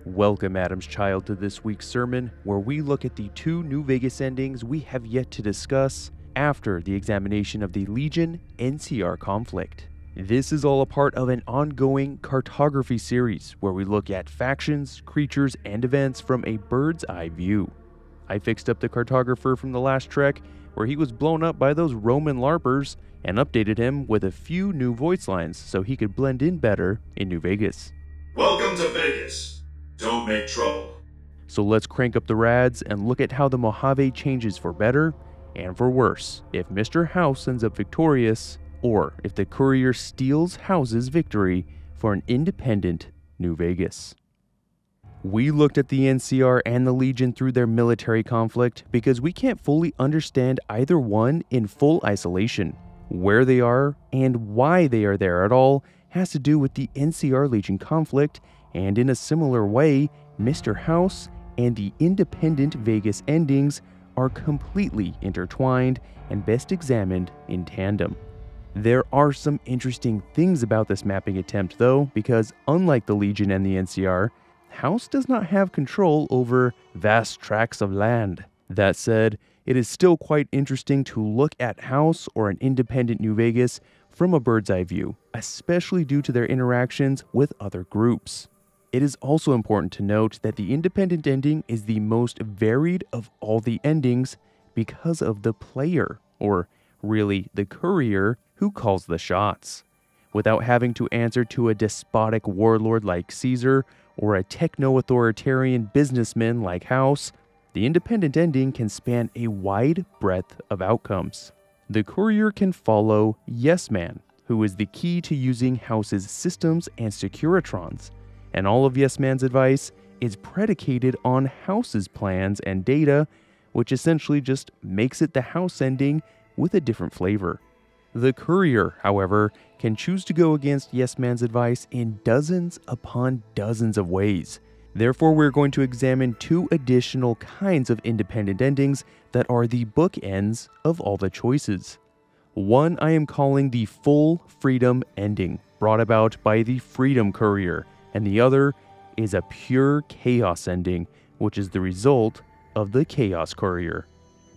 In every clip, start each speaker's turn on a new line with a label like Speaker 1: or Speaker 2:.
Speaker 1: Welcome, Adam's Child, to this week's sermon, where we look at the two New Vegas endings we have yet to discuss after the examination of the Legion NCR conflict. This is all a part of an ongoing cartography series where we look at factions, creatures, and events from a bird's eye view. I fixed up the cartographer from the last trek where he was blown up by those Roman LARPers and updated him with a few new voice lines so he could blend in better in New Vegas.
Speaker 2: Welcome to Vegas. Don't make trouble.
Speaker 1: So let's crank up the rads and look at how the Mojave changes for better and for worse if Mr. House ends up victorious, or if the courier steals House's victory for an independent New Vegas. We looked at the NCR and the Legion through their military conflict because we can't fully understand either one in full isolation. Where they are and why they are there at all has to do with the NCR-Legion conflict, and in a similar way, Mr. House and the independent Vegas endings are completely intertwined and best examined in tandem. There are some interesting things about this mapping attempt though, because unlike the Legion and the NCR, House does not have control over vast tracts of land. That said, it is still quite interesting to look at House or an independent New Vegas from a bird's eye view, especially due to their interactions with other groups. It is also important to note that the independent ending is the most varied of all the endings because of the player, or really the courier, who calls the shots. Without having to answer to a despotic warlord like Caesar or a techno-authoritarian businessman like House, the independent ending can span a wide breadth of outcomes. The courier can follow Yes Man, who is the key to using House's systems and Securitrons, and all of Yes Man's advice is predicated on House's plans and data, which essentially just makes it the House ending with a different flavor. The courier, however, can choose to go against Yes Man's advice in dozens upon dozens of ways. Therefore, we're going to examine two additional kinds of independent endings that are the bookends of all the choices. One I am calling the full freedom ending, brought about by the Freedom Courier, and the other is a pure chaos ending, which is the result of the Chaos Courier.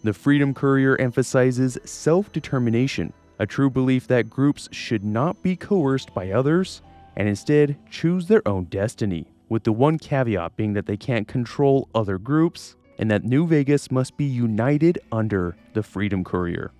Speaker 1: The Freedom Courier emphasizes self-determination, a true belief that groups should not be coerced by others, and instead choose their own destiny, with the one caveat being that they can't control other groups, and that New Vegas must be united under the Freedom Courier.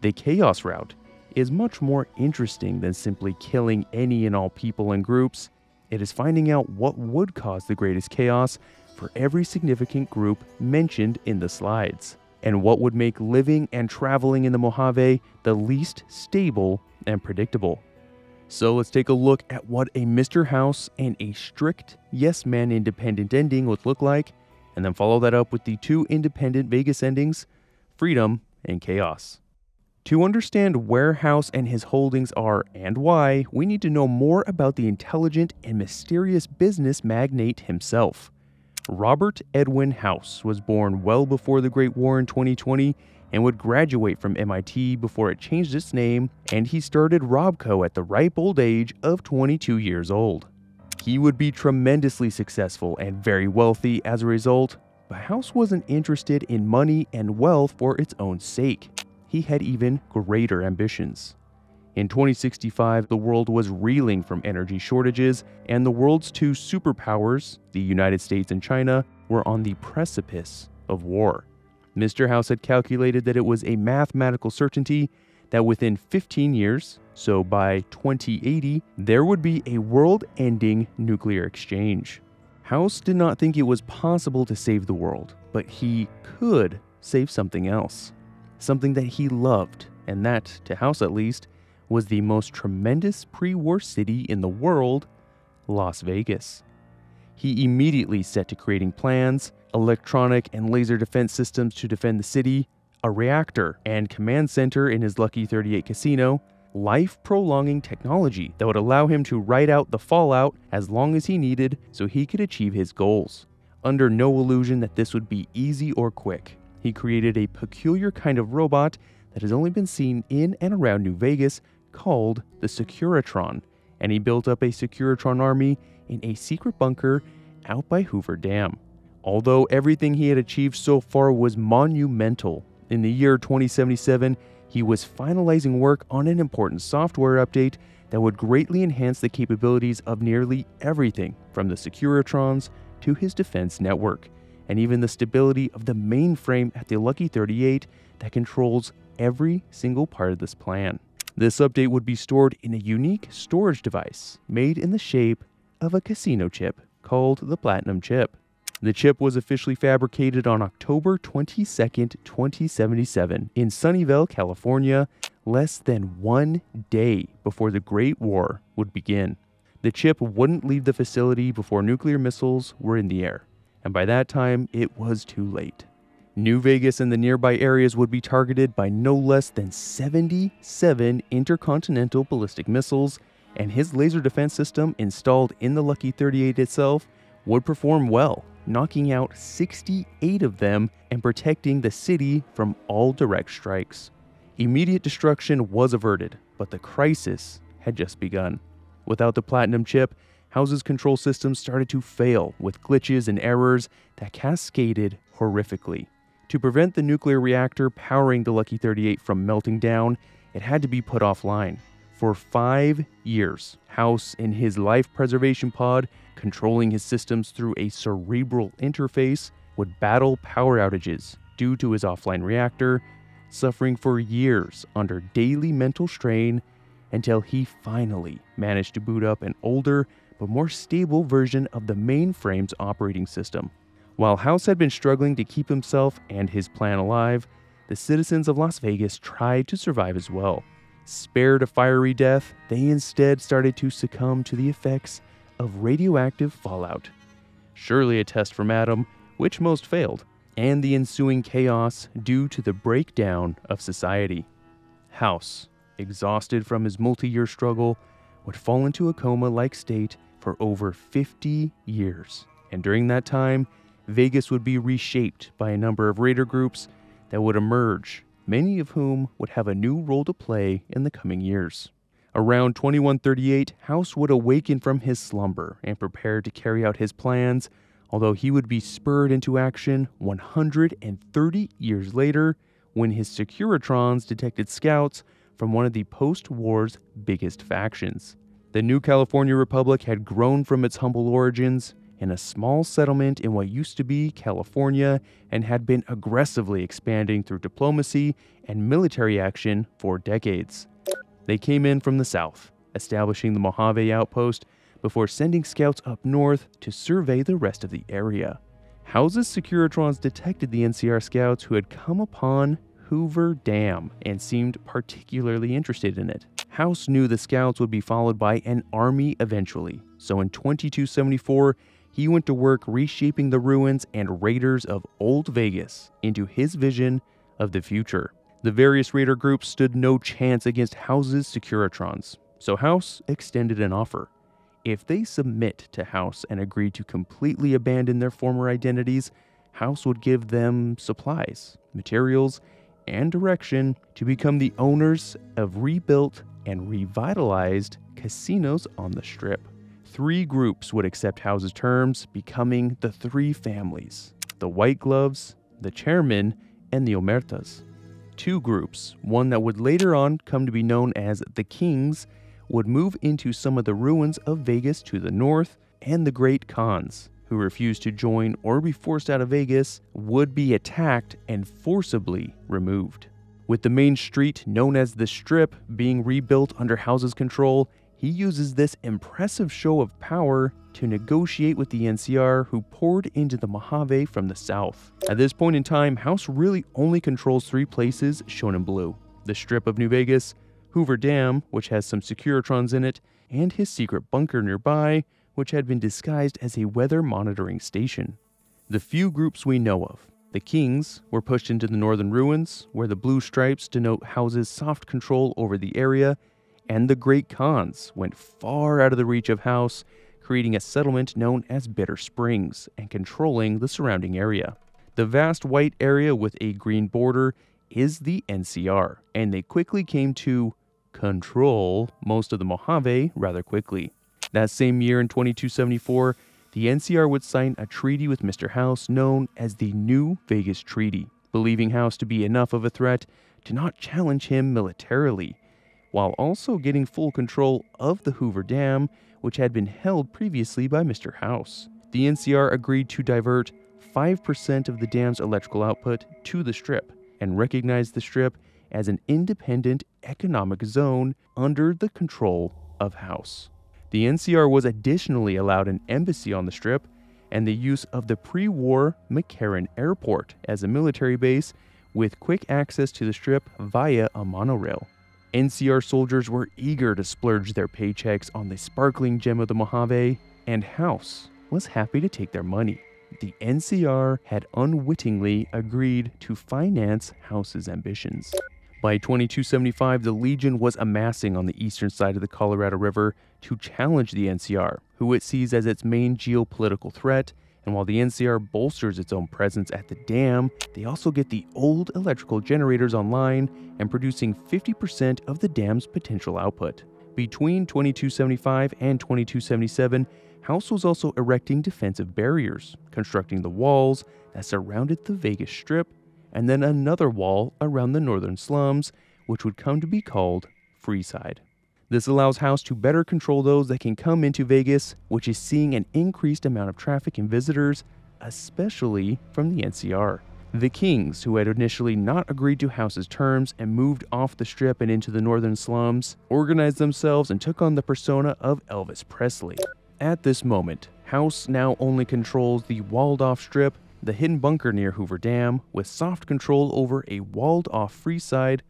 Speaker 1: The Chaos route is much more interesting than simply killing any and all people and groups. It is finding out what would cause the greatest chaos for every significant group mentioned in the slides, and what would make living and traveling in the Mojave the least stable and predictable. So let's take a look at what a Mr. House and a strict Yes Man independent ending would look like, and then follow that up with the two independent Vegas endings, Freedom and Chaos. To understand where House and his holdings are and why, we need to know more about the intelligent and mysterious business magnate himself. Robert Edwin House was born well before the Great War in 2020 and would graduate from MIT before it changed its name, and he started Robco at the ripe old age of 22 years old. He would be tremendously successful and very wealthy as a result, but House wasn't interested in money and wealth for its own sake. He had even greater ambitions. In 2065, the world was reeling from energy shortages, and the world's two superpowers, the United States and China, were on the precipice of war. Mr. House had calculated that it was a mathematical certainty that within 15 years, so by 2080, there would be a world-ending nuclear exchange. House did not think it was possible to save the world, but he could save something else. Something that he loved, and that, to House at least, was the most tremendous pre-war city in the world, Las Vegas. He immediately set to creating plans, electronic and laser defense systems to defend the city, a reactor and command center in his Lucky 38 casino, life-prolonging technology that would allow him to ride out the fallout as long as he needed so he could achieve his goals, under no illusion that this would be easy or quick. He created a peculiar kind of robot that has only been seen in and around New Vegas called the Securitron, and he built up a Securitron army in a secret bunker out by Hoover Dam. Although everything he had achieved so far was monumental, in the year 2077, he was finalizing work on an important software update that would greatly enhance the capabilities of nearly everything from the Securitrons to his defense network, and even the stability of the mainframe at the Lucky 38 that controls every single part of this plan. This update would be stored in a unique storage device made in the shape of a casino chip called the Platinum Chip. The chip was officially fabricated on October 22, 2077 in Sunnyvale, California, less than 1 day before the Great War would begin. The chip wouldn't leave the facility before nuclear missiles were in the air, and by that time, it was too late. New Vegas and the nearby areas would be targeted by no less than 77 intercontinental ballistic missiles, and his laser defense system installed in the Lucky 38 itself would perform well, knocking out 68 of them and protecting the city from all direct strikes. Immediate destruction was averted, but the crisis had just begun. Without the Platinum Chip, House's control systems started to fail with glitches and errors that cascaded horrifically. To prevent the nuclear reactor powering the Lucky 38 from melting down, it had to be put offline. For 5 years, House in his life preservation pod, controlling his systems through a cerebral interface, would battle power outages due to his offline reactor, suffering for years under daily mental strain until he finally managed to boot up an older but more stable version of the mainframe's operating system. While House had been struggling to keep himself and his plan alive, the citizens of Las Vegas tried to survive as well. Spared a fiery death, they instead started to succumb to the effects of radioactive fallout. Surely a test from Adam, which most failed, and the ensuing chaos due to the breakdown of society. House, exhausted from his multi-year struggle, would fall into a coma-like state for over 50 years. And during that time, Vegas would be reshaped by a number of raider groups that would emerge, many of whom would have a new role to play in the coming years. Around 2138, House would awaken from his slumber and prepare to carry out his plans, although he would be spurred into action 130 years later when his Securitrons detected scouts from one of the post-war's biggest factions. The new California Republic had grown from its humble origins in a small settlement in what used to be California and had been aggressively expanding through diplomacy and military action for decades. They came in from the south, establishing the Mojave outpost before sending scouts up north to survey the rest of the area. House's Securitrons detected the NCR scouts who had come upon Hoover Dam and seemed particularly interested in it. House knew the scouts would be followed by an army eventually, so in 2274, he went to work reshaping the ruins and raiders of Old Vegas into his vision of the future. The various raider groups stood no chance against House's Securitrons, so House extended an offer. If they submit to House and agree to completely abandon their former identities, House would give them supplies, materials, and direction to become the owners of rebuilt and revitalized casinos on the Strip. 3 groups would accept House's terms, becoming the 3 families: the White Gloves, the Chairmen, and the Omertas. 2 groups, one that would later on come to be known as the Kings, would move into some of the ruins of Vegas to the north, and the Great Khans, who refused to join or be forced out of Vegas, would be attacked and forcibly removed. With the main street known as the Strip being rebuilt under House's control, he uses this impressive show of power to negotiate with the NCR, who poured into the Mojave from the south. At this point in time, House really only controls 3 places shown in blue: the Strip of New Vegas, Hoover Dam, which has some Securitrons in it, and his secret bunker nearby, which had been disguised as a weather monitoring station. The few groups we know of, the Kings, were pushed into the northern ruins, where the blue stripes denote House's soft control over the area, and the Great Khans went far out of the reach of House, creating a settlement known as Bitter Springs and controlling the surrounding area. The vast white area with a green border is the NCR, and they quickly came to control most of the Mojave rather quickly. That same year in 2274, the NCR would sign a treaty with Mr. House known as the New Vegas Treaty, believing House to be enough of a threat to not challenge him militarily, while also getting full control of the Hoover Dam, which had been held previously by Mr. House. The NCR agreed to divert 5% of the dam's electrical output to the Strip and recognized the Strip as an independent economic zone under the control of House. The NCR was additionally allowed an embassy on the Strip and the use of the pre-war McCarran Airport as a military base with quick access to the Strip via a monorail. NCR soldiers were eager to splurge their paychecks on the sparkling gem of the Mojave, and House was happy to take their money. The NCR had unwittingly agreed to finance House's ambitions. By 2275, the Legion was amassing on the eastern side of the Colorado River to challenge the NCR, who it sees as its main geopolitical threat. And while the NCR bolsters its own presence at the dam, they also get the old electrical generators online and producing 50% of the dam's potential output. Between 2275 and 2277, House was also erecting defensive barriers, constructing the walls that surrounded the Vegas Strip, and then another wall around the northern slums, which would come to be called Freeside. This allows House to better control those that can come into Vegas, which is seeing an increased amount of traffic and visitors, especially from the NCR. The Kings, who had initially not agreed to House's terms and moved off the Strip and into the northern slums, organized themselves and took on the persona of Elvis Presley. At this moment, House now only controls the walled-off Strip, the hidden bunker near Hoover Dam, with soft control over a walled-off Freeside,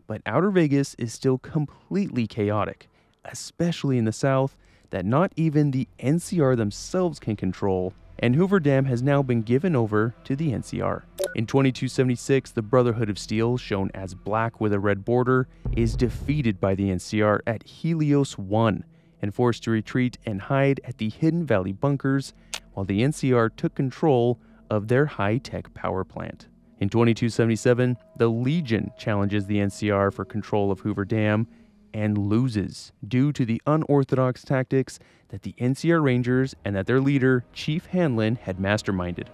Speaker 1: but Outer Vegas is still completely chaotic, especially in the south, that not even the NCR themselves can control, and Hoover Dam has now been given over to the NCR. In 2276, the Brotherhood of Steel, shown as black with a red border, is defeated by the NCR at Helios 1 and forced to retreat and hide at the Hidden Valley bunkers, while the NCR took control of their high-tech power plant. In 2277, the Legion challenges the NCR for control of Hoover Dam and loses due to the unorthodox tactics that the NCR Rangers and that their leader, Chief Hanlon, had masterminded.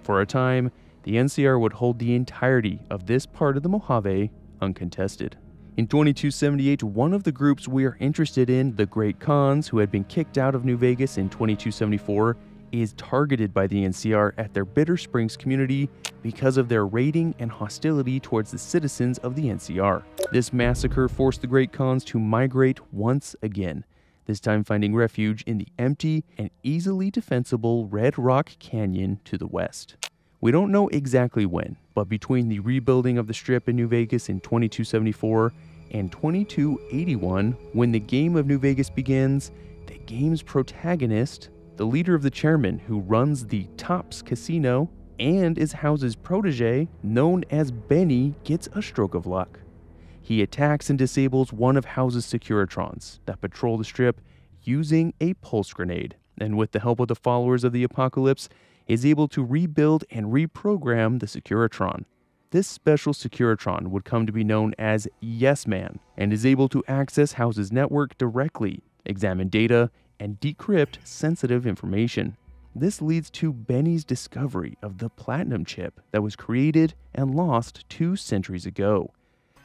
Speaker 1: For a time, the NCR would hold the entirety of this part of the Mojave uncontested. In 2278, one of the groups we are interested in, the Great Khans, who had been kicked out of New Vegas in 2274, is targeted by the NCR at their Bitter Springs community because of their raiding and hostility towards the citizens of the NCR. This massacre forced the Great Khans to migrate once again, this time finding refuge in the empty and easily defensible Red Rock Canyon to the west. We don't know exactly when, but between the rebuilding of the Strip in New Vegas in 2274 and 2281, when the game of New Vegas begins, the game's protagonist, the leader of the chairman who runs the Tops Casino and is House's protege, known as Benny, gets a stroke of luck. He attacks and disables one of House's Securitrons that patrol the Strip using a pulse grenade, and with the help of the followers of the Apocalypse, is able to rebuild and reprogram the Securitron. This special Securitron would come to be known as Yes Man, and is able to access House's network directly, examine data, and decrypt sensitive information. This leads to Benny's discovery of the Platinum chip that was created and lost 2 centuries ago.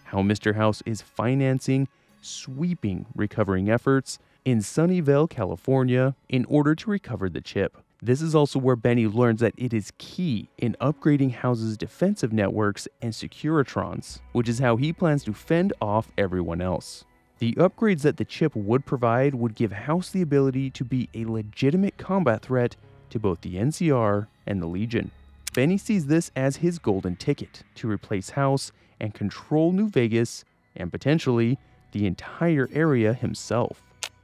Speaker 1: How Mr. House is financing sweeping recovering efforts in Sunnyvale, California, in order to recover the chip. This is also where Benny learns that it is key in upgrading House's defensive networks and Securitrons, which is how he plans to fend off everyone else. The upgrades that the chip would provide would give House the ability to be a legitimate combat threat to both the NCR and the Legion. Benny sees this as his golden ticket to replace House and control New Vegas and potentially the entire area himself.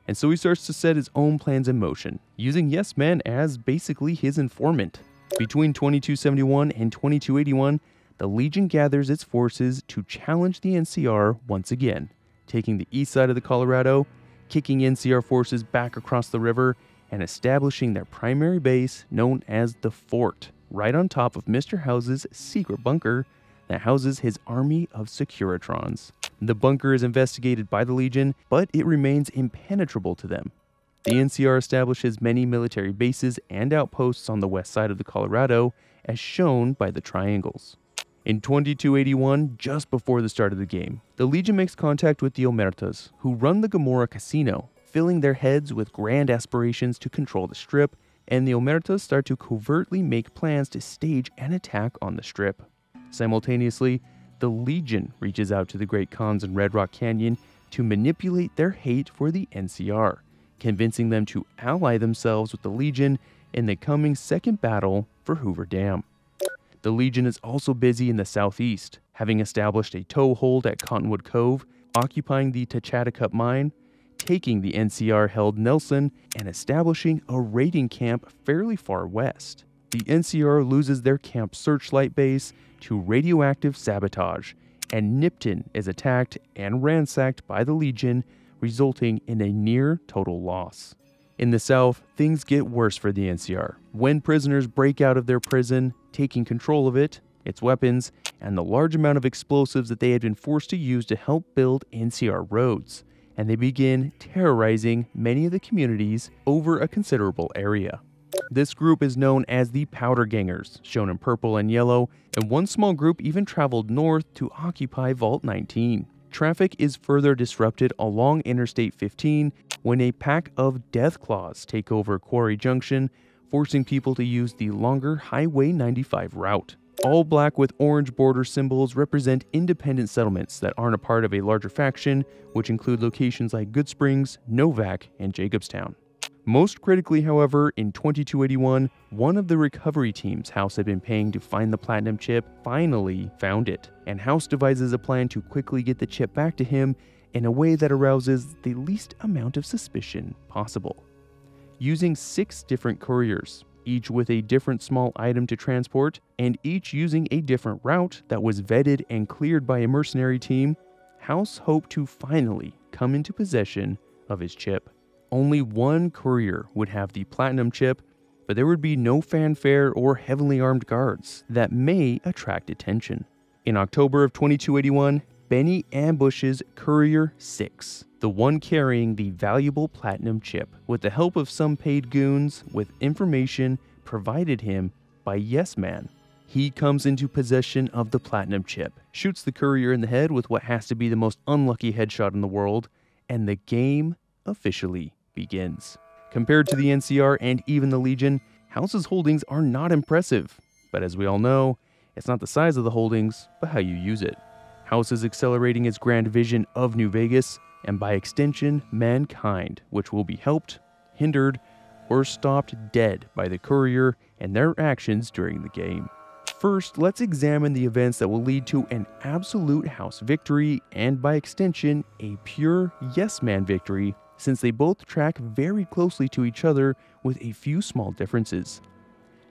Speaker 1: And so he starts to set his own plans in motion, using Yes Man as basically his informant. Between 2271 and 2281, the Legion gathers its forces to challenge the NCR once again, taking the east side of the Colorado, kicking NCR forces back across the river, and establishing their primary base known as the Fort, right on top of Mr. House's secret bunker that houses his army of Securitrons. The bunker is investigated by the Legion, but it remains impenetrable to them. The NCR establishes many military bases and outposts on the west side of the Colorado, as shown by the triangles. In 2281, just before the start of the game, the Legion makes contact with the Omertas, who run the Gomorrah Casino, filling their heads with grand aspirations to control the Strip, and the Omertas start to covertly make plans to stage an attack on the Strip. Simultaneously, the Legion reaches out to the Great Khans in Red Rock Canyon to manipulate their hate for the NCR, convincing them to ally themselves with the Legion in the coming second battle for Hoover Dam. The Legion is also busy in the southeast, having established a toehold at Cottonwood Cove, occupying the Tachatacup mine, taking the NCR-held Nelson, and establishing a raiding camp fairly far west. The NCR loses their Camp Searchlight base to radioactive sabotage, and Nipton is attacked and ransacked by the Legion, resulting in a near-total loss. In the south, things get worse for the NCR when prisoners break out of their prison, taking control of it, its weapons, and the large amount of explosives that they had been forced to use to help build NCR roads, and they begin terrorizing many of the communities over a considerable area. This group is known as the Powder Gangers, shown in purple and yellow, and one small group even traveled north to occupy Vault 19. Traffic is further disrupted along Interstate 15 when a pack of Deathclaws take over Quarry Junction, forcing people to use the longer Highway 95 route. All black with orange border symbols represent independent settlements that aren't a part of a larger faction, which include locations like Good Springs, Novak, and Jacobstown. Most critically, however, in 2281, one of the recovery teams House had been paying to find the platinum chip finally found it, and House devises a plan to quickly get the chip back to him in a way that arouses the least amount of suspicion possible. Using 6 different couriers, each with a different small item to transport, and each using a different route that was vetted and cleared by a mercenary team, House hoped to finally come into possession of his chip. Only one courier would have the platinum chip, but there would be no fanfare or heavily armed guards that may attract attention. In October of 2281, Benny ambushes Courier 6, the one carrying the valuable platinum chip, with the help of some paid goons with information provided him by Yes Man. He comes into possession of the platinum chip, shoots the courier in the head with what has to be the most unlucky headshot in the world, and the game officially begins. Compared to the NCR and even the Legion, House's holdings are not impressive, but as we all know, it's not the size of the holdings, but how you use it. House is accelerating its grand vision of New Vegas, and by extension, mankind, which will be helped, hindered, or stopped dead by the courier and their actions during the game. First, let's examine the events that will lead to an absolute House victory, and by extension, a pure Yes Man victory, since they both track very closely to each other with a few small differences.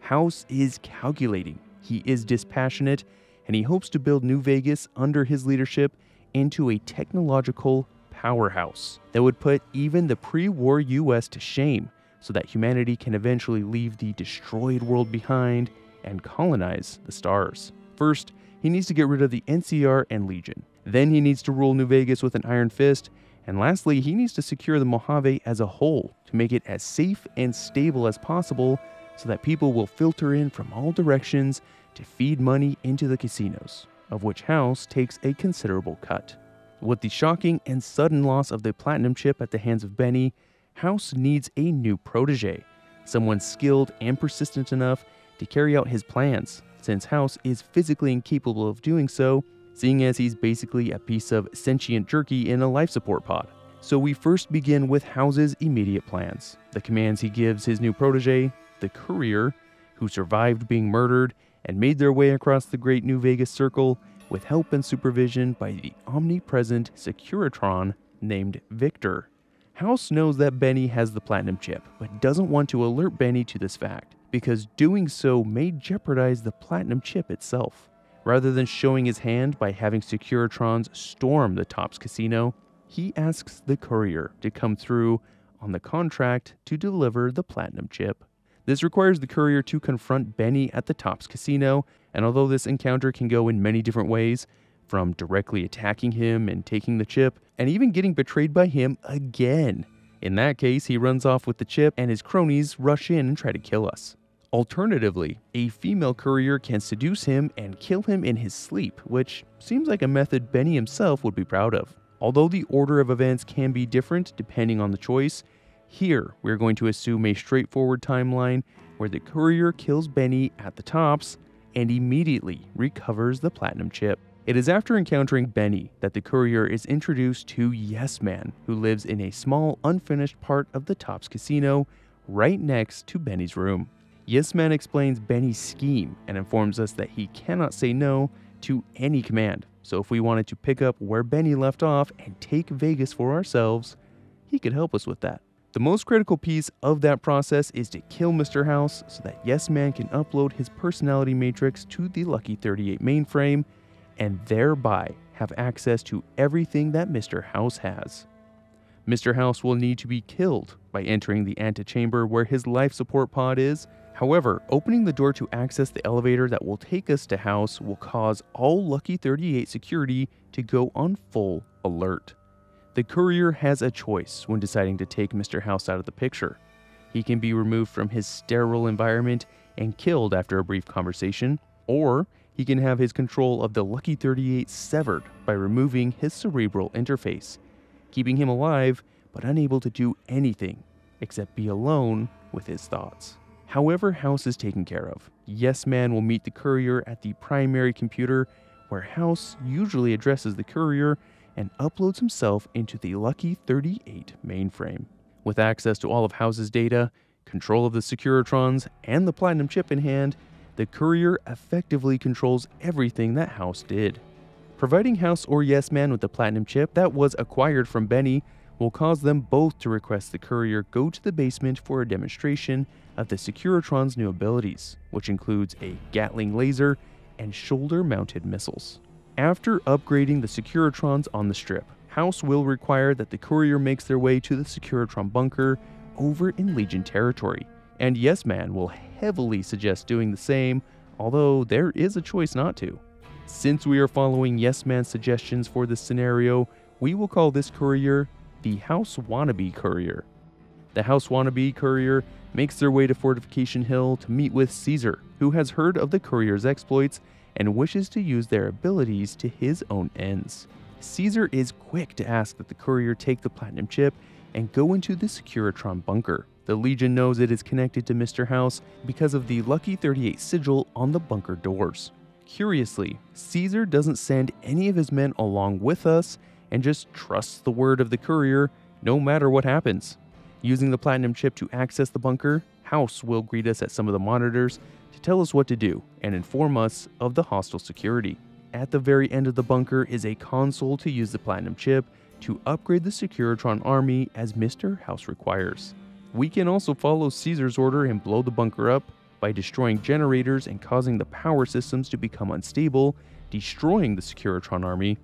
Speaker 1: House is calculating, he is dispassionate, and he hopes to build New Vegas under his leadership into a technological powerhouse that would put even the pre-war US to shame, so that humanity can eventually leave the destroyed world behind and colonize the stars. First, he needs to get rid of the NCR and Legion. Then he needs to rule New Vegas with an iron fist. And lastly, he needs to secure the Mojave as a whole to make it as safe and stable as possible so that people will filter in from all directions to feed money into the casinos, of which House takes a considerable cut. With the shocking and sudden loss of the platinum chip at the hands of Benny, House needs a new protege, someone skilled and persistent enough to carry out his plans, since House is physically incapable of doing so, seeing as he's basically a piece of sentient jerky in a life support pod. So we first begin with House's immediate plans, the commands he gives his new protege, the courier, who survived being murdered and made their way across the great New Vegas circle with help and supervision by the omnipresent Securitron named Victor. House knows that Benny has the platinum chip, but doesn't want to alert Benny to this fact, because doing so may jeopardize the platinum chip itself. Rather than showing his hand by having Securitrons storm the Tops Casino, he asks the courier to come through on the contract to deliver the platinum chip. This requires the courier to confront Benny at the Tops Casino, and although this encounter can go in many different ways, from directly attacking him and taking the chip, and even getting betrayed by him again. In that case, he runs off with the chip and his cronies rush in and try to kill us. Alternatively, a female courier can seduce him and kill him in his sleep, which seems like a method Benny himself would be proud of. Although the order of events can be different depending on the choice, here we're going to assume a straightforward timeline where the courier kills Benny at the Tops and immediately recovers the platinum chip. It is after encountering Benny that the courier is introduced to Yes Man, who lives in a small unfinished part of the Tops Casino right next to Benny's room. Yes Man explains Benny's scheme and informs us that he cannot say no to any command, so if we wanted to pick up where Benny left off and take Vegas for ourselves, he could help us with that. The most critical piece of that process is to kill Mr. House so that Yes Man can upload his personality matrix to the Lucky 38 mainframe and thereby have access to everything that Mr. House has. Mr. House will need to be killed by entering the antechamber where his life support pod is. However, opening the door to access the elevator that will take us to House will cause all Lucky 38 security to go on full alert. The courier has a choice when deciding to take Mr. House out of the picture. He can be removed from his sterile environment and killed after a brief conversation, or he can have his control of the Lucky 38 severed by removing his cerebral interface, keeping him alive but unable to do anything except be alone with his thoughts. However House is taken care of, Yes Man will meet the courier at the primary computer where House usually addresses the courier and uploads himself into the Lucky 38 mainframe. With access to all of House's data, control of the Securitrons, and the platinum chip in hand, the courier effectively controls everything that House did. Providing House or Yes Man with the platinum chip that was acquired from Benny will cause them both to request the courier go to the basement for a demonstration of the Securitron's new abilities, which includes a Gatling laser and shoulder-mounted missiles. After upgrading the Securitrons on the strip, House will require that the courier makes their way to the Securitron bunker over in Legion territory, and Yes Man will heavily suggest doing the same, although there is a choice not to. Since we are following Yes Man's suggestions for this scenario, we will call this courier the House Wannabe Courier. The House Wannabe Courier makes their way to Fortification Hill to meet with Caesar, who has heard of the courier's exploits and wishes to use their abilities to his own ends. Caesar is quick to ask that the courier take the platinum chip and go into the Securitron bunker. The Legion knows it is connected to Mr. House because of the Lucky 38 sigil on the bunker doors. Curiously, Caesar doesn't send any of his men along with us and just trusts the word of the courier no matter what happens. Using the platinum chip to access the bunker, House will greet us at some of the monitors to tell us what to do and inform us of the hostile security. At the very end of the bunker is a console to use the platinum chip to upgrade the Securitron army as Mr. House requires. We can also follow Caesar's order and blow the bunker up by destroying generators and causing the power systems to become unstable, destroying the Securitron army,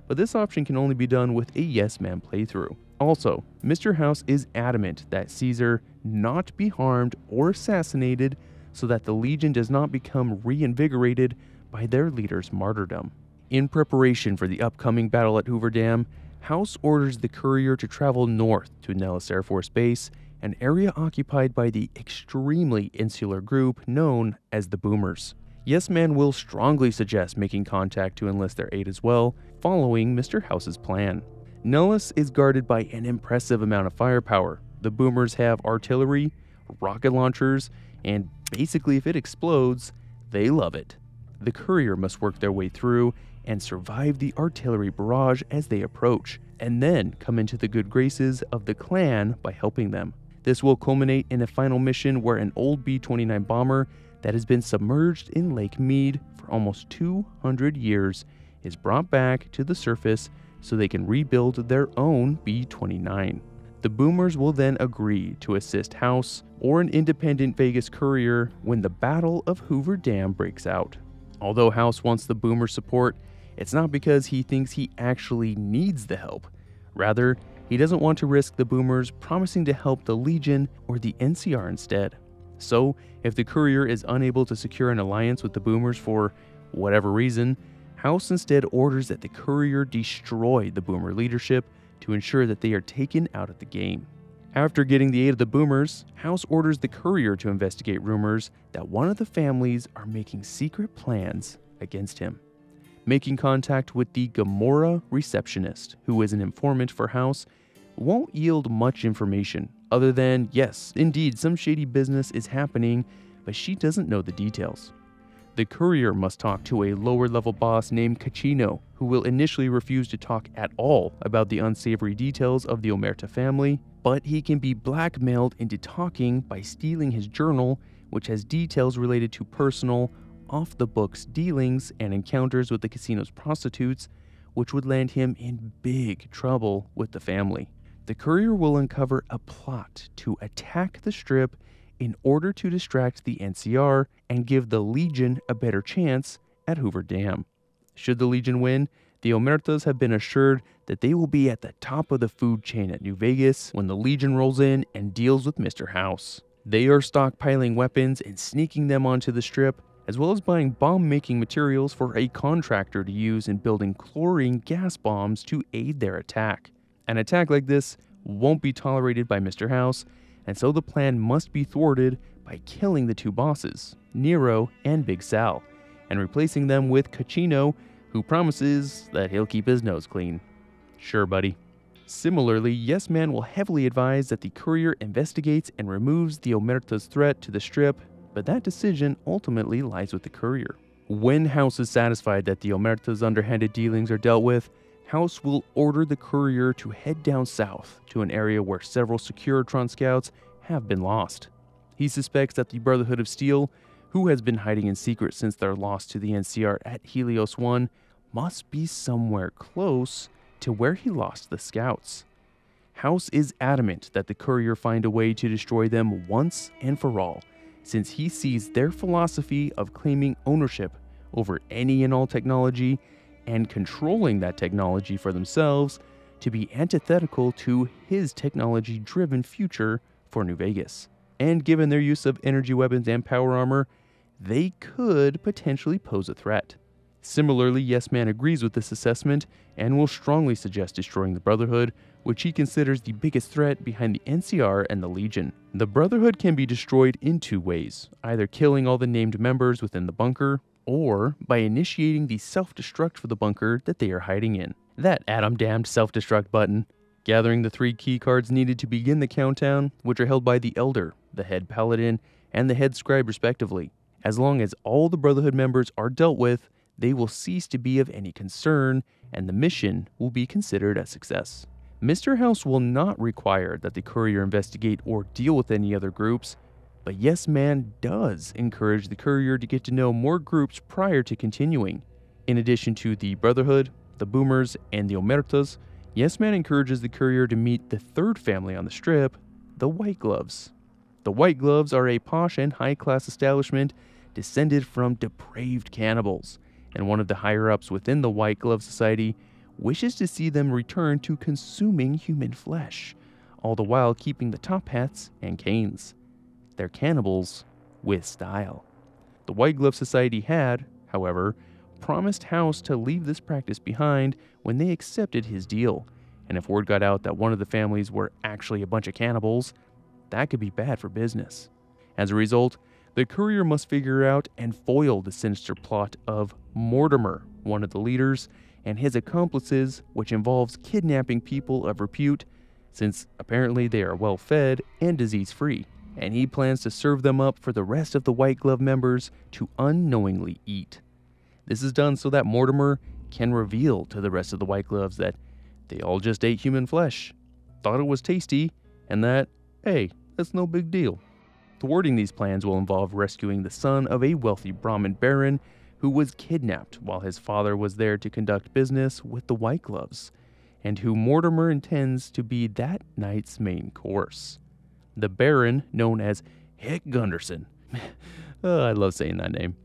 Speaker 1: but this option can only be done with a Yes Man playthrough. Also, Mr. House is adamant that Caesar not be harmed or assassinated so that the Legion does not become reinvigorated by their leader's martyrdom. In preparation for the upcoming battle at Hoover Dam, House orders the courier to travel north to Nellis Air Force Base, an area occupied by the extremely insular group known as the Boomers. Yes Man will strongly suggest making contact to enlist their aid as well, following Mr. House's plan. Nellis is guarded by an impressive amount of firepower. The Boomers have artillery, rocket launchers, and basically if it explodes, they love it. The courier must work their way through and survive the artillery barrage as they approach, and then come into the good graces of the clan by helping them. This will culminate in a final mission where an old B-29 bomber that has been submerged in Lake Mead for almost 200 years is brought back to the surface so they can rebuild their own B-29. The Boomers will then agree to assist House or an independent Vegas courier when the Battle of Hoover Dam breaks out. Although House wants the Boomer support, it's not because he thinks he actually needs the help. Rather, he doesn't want to risk the Boomers promising to help the Legion or the NCR instead. So, if the courier is unable to secure an alliance with the boomers for whatever reason, House instead orders that the courier destroy the boomer leadership to ensure that they are taken out of the game. After getting the aid of the boomers, House orders the courier to investigate rumors that one of the families are making secret plans against him. Making contact with the Gamora receptionist, who is an informant for House, won't yield much information other than, yes, indeed, some shady business is happening, but she doesn't know the details. The courier must talk to a lower-level boss named Cachino, who will initially refuse to talk at all about the unsavory details of the Omerta family, but he can be blackmailed into talking by stealing his journal, which has details related to personal, off-the-books dealings and encounters with the casino's prostitutes, which would land him in big trouble with the family. The courier will uncover a plot to attack the Strip in order to distract the NCR and give the Legion a better chance at Hoover Dam. Should the Legion win, the Omertas have been assured that they will be at the top of the food chain at New Vegas when the Legion rolls in and deals with Mr. House. They are stockpiling weapons and sneaking them onto the Strip, as well as buying bomb-making materials for a contractor to use in building chlorine gas bombs to aid their attack. An attack like this won't be tolerated by Mr. House, and so the plan must be thwarted by killing the two bosses, Nero and Big Sal, and replacing them with Cachino, who promises that he'll keep his nose clean. Sure, buddy. Similarly, Yes Man will heavily advise that the courier investigates and removes the Omerta's threat to the Strip, but that decision ultimately lies with the courier. When House is satisfied that the Omerta's underhanded dealings are dealt with, House will order the courier to head down south to an area where several Securitron scouts have been lost. He suspects that the Brotherhood of Steel, who has been hiding in secret since their loss to the NCR at Helios 1, must be somewhere close to where he lost the scouts. House is adamant that the courier find a way to destroy them once and for all, since he sees their philosophy of claiming ownership over any and all technology and controlling that technology for themselves to be antithetical to his technology-driven future for New Vegas. And given their use of energy weapons and power armor, they could potentially pose a threat. Similarly, Yes Man agrees with this assessment and will strongly suggest destroying the Brotherhood, which he considers the biggest threat behind the NCR and the Legion. The Brotherhood can be destroyed in two ways, either killing all the named members within the bunker, or by initiating the self-destruct for the bunker that they are hiding in. That Adam-damned self-destruct button. Gathering the 3 key cards needed to begin the countdown, which are held by the Elder, the head Paladin, and the head Scribe respectively. As long as all the Brotherhood members are dealt with, they will cease to be of any concern, and the mission will be considered a success. Mr. House will not require that the courier investigate or deal with any other groups, but Yes Man does encourage the courier to get to know more groups prior to continuing. In addition to the Brotherhood, the Boomers, and the Omertas, Yes Man encourages the courier to meet the third family on the Strip, the White Gloves. The White Gloves are a posh and high-class establishment descended from depraved cannibals, and one of the higher-ups within the White Glove Society wishes to see them return to consuming human flesh, all the while keeping the top hats and canes. They're cannibals with style. The White Glove Society had, however, promised House to leave this practice behind when they accepted his deal, and if word got out that one of the families were actually a bunch of cannibals, that could be bad for business. As a result, the courier must figure out and foil the sinister plot of Mortimer, one of the leaders, and his accomplices, which involves kidnapping people of repute, since apparently they are well-fed and disease-free, and he plans to serve them up for the rest of the White Glove members to unknowingly eat. This is done so that Mortimer can reveal to the rest of the White Gloves that they all just ate human flesh, thought it was tasty, and that, hey, that's no big deal. Thwarting these plans will involve rescuing the son of a wealthy Brahmin baron who was kidnapped while his father was there to conduct business with the White Gloves, and who Mortimer intends to be that night's main course. The Baron, known as Hick Gunderson, I love saying that name,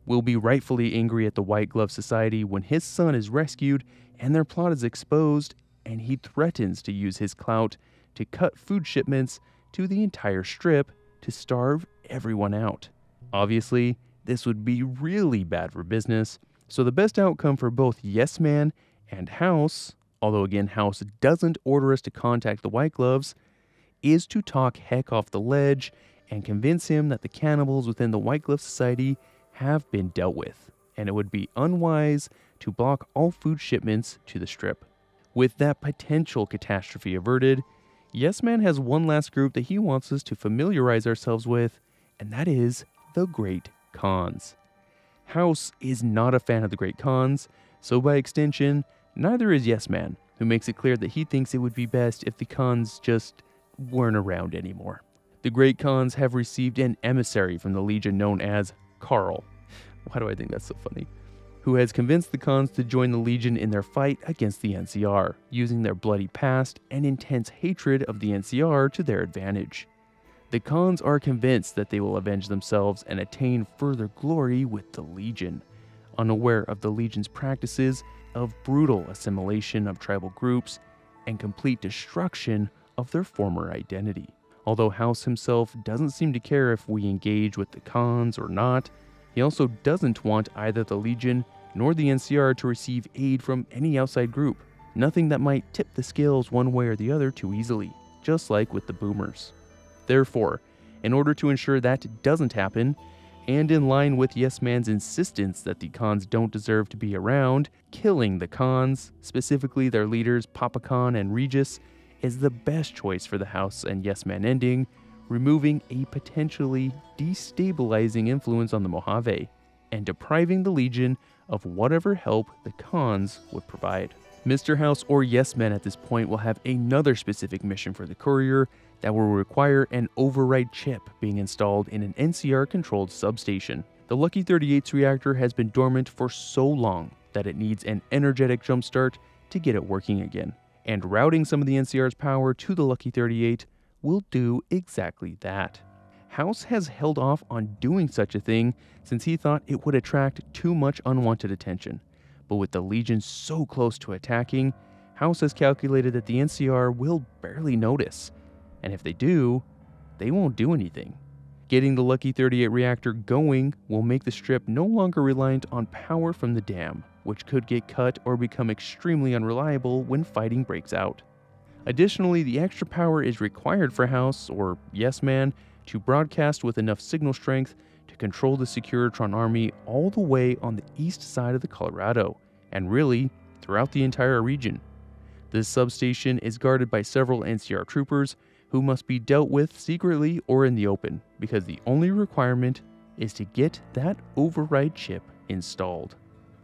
Speaker 1: will be rightfully angry at the White Glove Society when his son is rescued and their plot is exposed, and he threatens to use his clout to cut food shipments to the entire Strip to starve everyone out. Obviously, this would be really bad for business, so the best outcome for both Yes Man and House, although again House doesn't order us to contact the White Gloves, is to talk Heck off the ledge and convince him that the cannibals within the White Glove Society have been dealt with, and it would be unwise to block all food shipments to the Strip. With that potential catastrophe averted, Yes Man has one last group that he wants us to familiarize ourselves with, and that is the Great Khans. House is not a fan of the Great Khans, so by extension, neither is Yes Man, who makes it clear that he thinks it would be best if the Khans just weren't around anymore. The Great Khans have received an emissary from the Legion known as Carl. Why do I think that's so funny? Who has convinced the Khans to join the Legion in their fight against the NCR, using their bloody past and intense hatred of the NCR to their advantage. The Khans are convinced that they will avenge themselves and attain further glory with the Legion, unaware of the Legion's practices of brutal assimilation of tribal groups and complete destruction of their former identity. Although House himself doesn't seem to care if we engage with the Khans or not, he also doesn't want either the Legion nor the NCR to receive aid from any outside group, nothing that might tip the scales one way or the other too easily, just like with the Boomers. Therefore, in order to ensure that doesn't happen, and in line with Yes Man's insistence that the Khans don't deserve to be around, killing the Khans, specifically their leaders Papa Khan and Regis, is the best choice for the House and Yes Man ending, removing a potentially destabilizing influence on the Mojave, and depriving the Legion of whatever help the Khans would provide. Mr. House or Yes Man at this point will have another specific mission for the courier that will require an override chip being installed in an NCR-controlled substation. The Lucky 38's reactor has been dormant for so long that it needs an energetic jumpstart to get it working again, and routing some of the NCR's power to the Lucky 38 will do exactly that. House has held off on doing such a thing since he thought it would attract too much unwanted attention. But with the Legion so close to attacking, House has calculated that the NCR will barely notice. And if they do, they won't do anything. Getting the Lucky 38 reactor going will make the Strip no longer reliant on power from the dam, which could get cut or become extremely unreliable when fighting breaks out. Additionally, the extra power is required for House, or Yes Man, to broadcast with enough signal strength to control the Securitron army all the way on the east side of the Colorado, and really, throughout the entire region. This substation is guarded by several NCR troopers who must be dealt with secretly or in the open, because the only requirement is to get that override chip installed.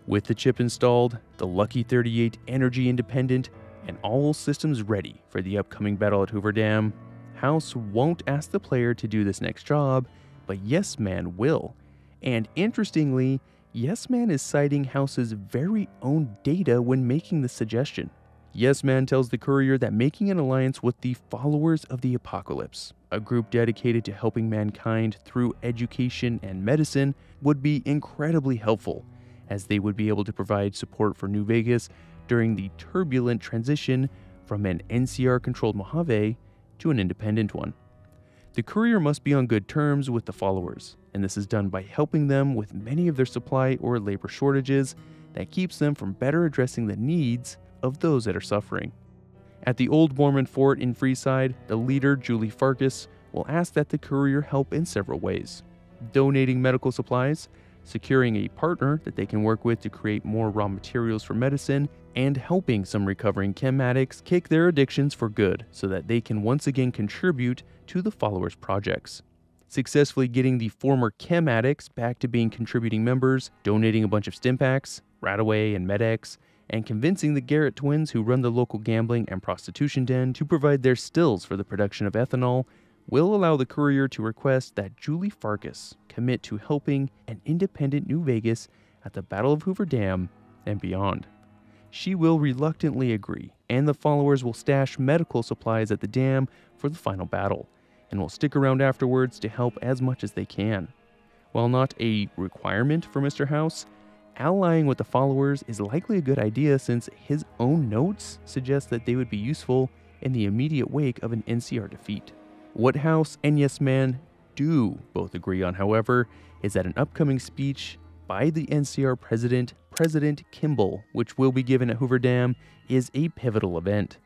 Speaker 1: With the chip installed, the Lucky 38 energy independent, and all systems ready for the upcoming battle at Hoover Dam, House won't ask the player to do this next job, but Yes Man will. And interestingly, Yes Man is citing House's very own data when making this suggestion. Yes Man tells the courier that making an alliance with the Followers of the Apocalypse, a group dedicated to helping mankind through education and medicine, would be incredibly helpful, as they would be able to provide support for New Vegas during the turbulent transition from an NCR-controlled Mojave to an independent one. The courier must be on good terms with the Followers, and this is done by helping them with many of their supply or labor shortages that keeps them from better addressing the needs of those that are suffering. At the old Mormon fort in Freeside, the leader, Julie Farkas, will ask that the courier help in several ways: donating medical supplies, securing a partner that they can work with to create more raw materials for medicine, and helping some recovering chem addicts kick their addictions for good so that they can once again contribute to the Followers' projects. Successfully getting the former chem addicts back to being contributing members, donating a bunch of Stimpaks, Radaway, and Med-X, and convincing the Garrett twins who run the local gambling and prostitution den to provide their stills for the production of ethanol will allow the courier to request that Julie Farkas commit to helping an independent New Vegas at the Battle of Hoover Dam and beyond. She will reluctantly agree, and the Followers will stash medical supplies at the dam for the final battle, and will stick around afterwards to help as much as they can. While not a requirement for Mr. House, allying with the Followers is likely a good idea since his own notes suggest that they would be useful in the immediate wake of an NCR defeat. What House and Yes Man do both agree on, however, is that an upcoming speech by the NCR president, President Kimball, which will be given at Hoover Dam, is a pivotal event.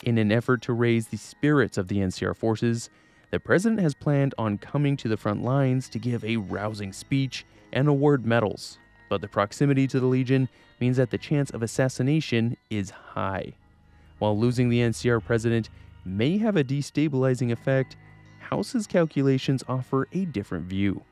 Speaker 1: In an effort to raise the spirits of the NCR forces, the president has planned on coming to the front lines to give a rousing speech and award medals, but the proximity to the Legion means that the chance of assassination is high. While losing the NCR president may have a destabilizing effect, House's calculations offer a different view.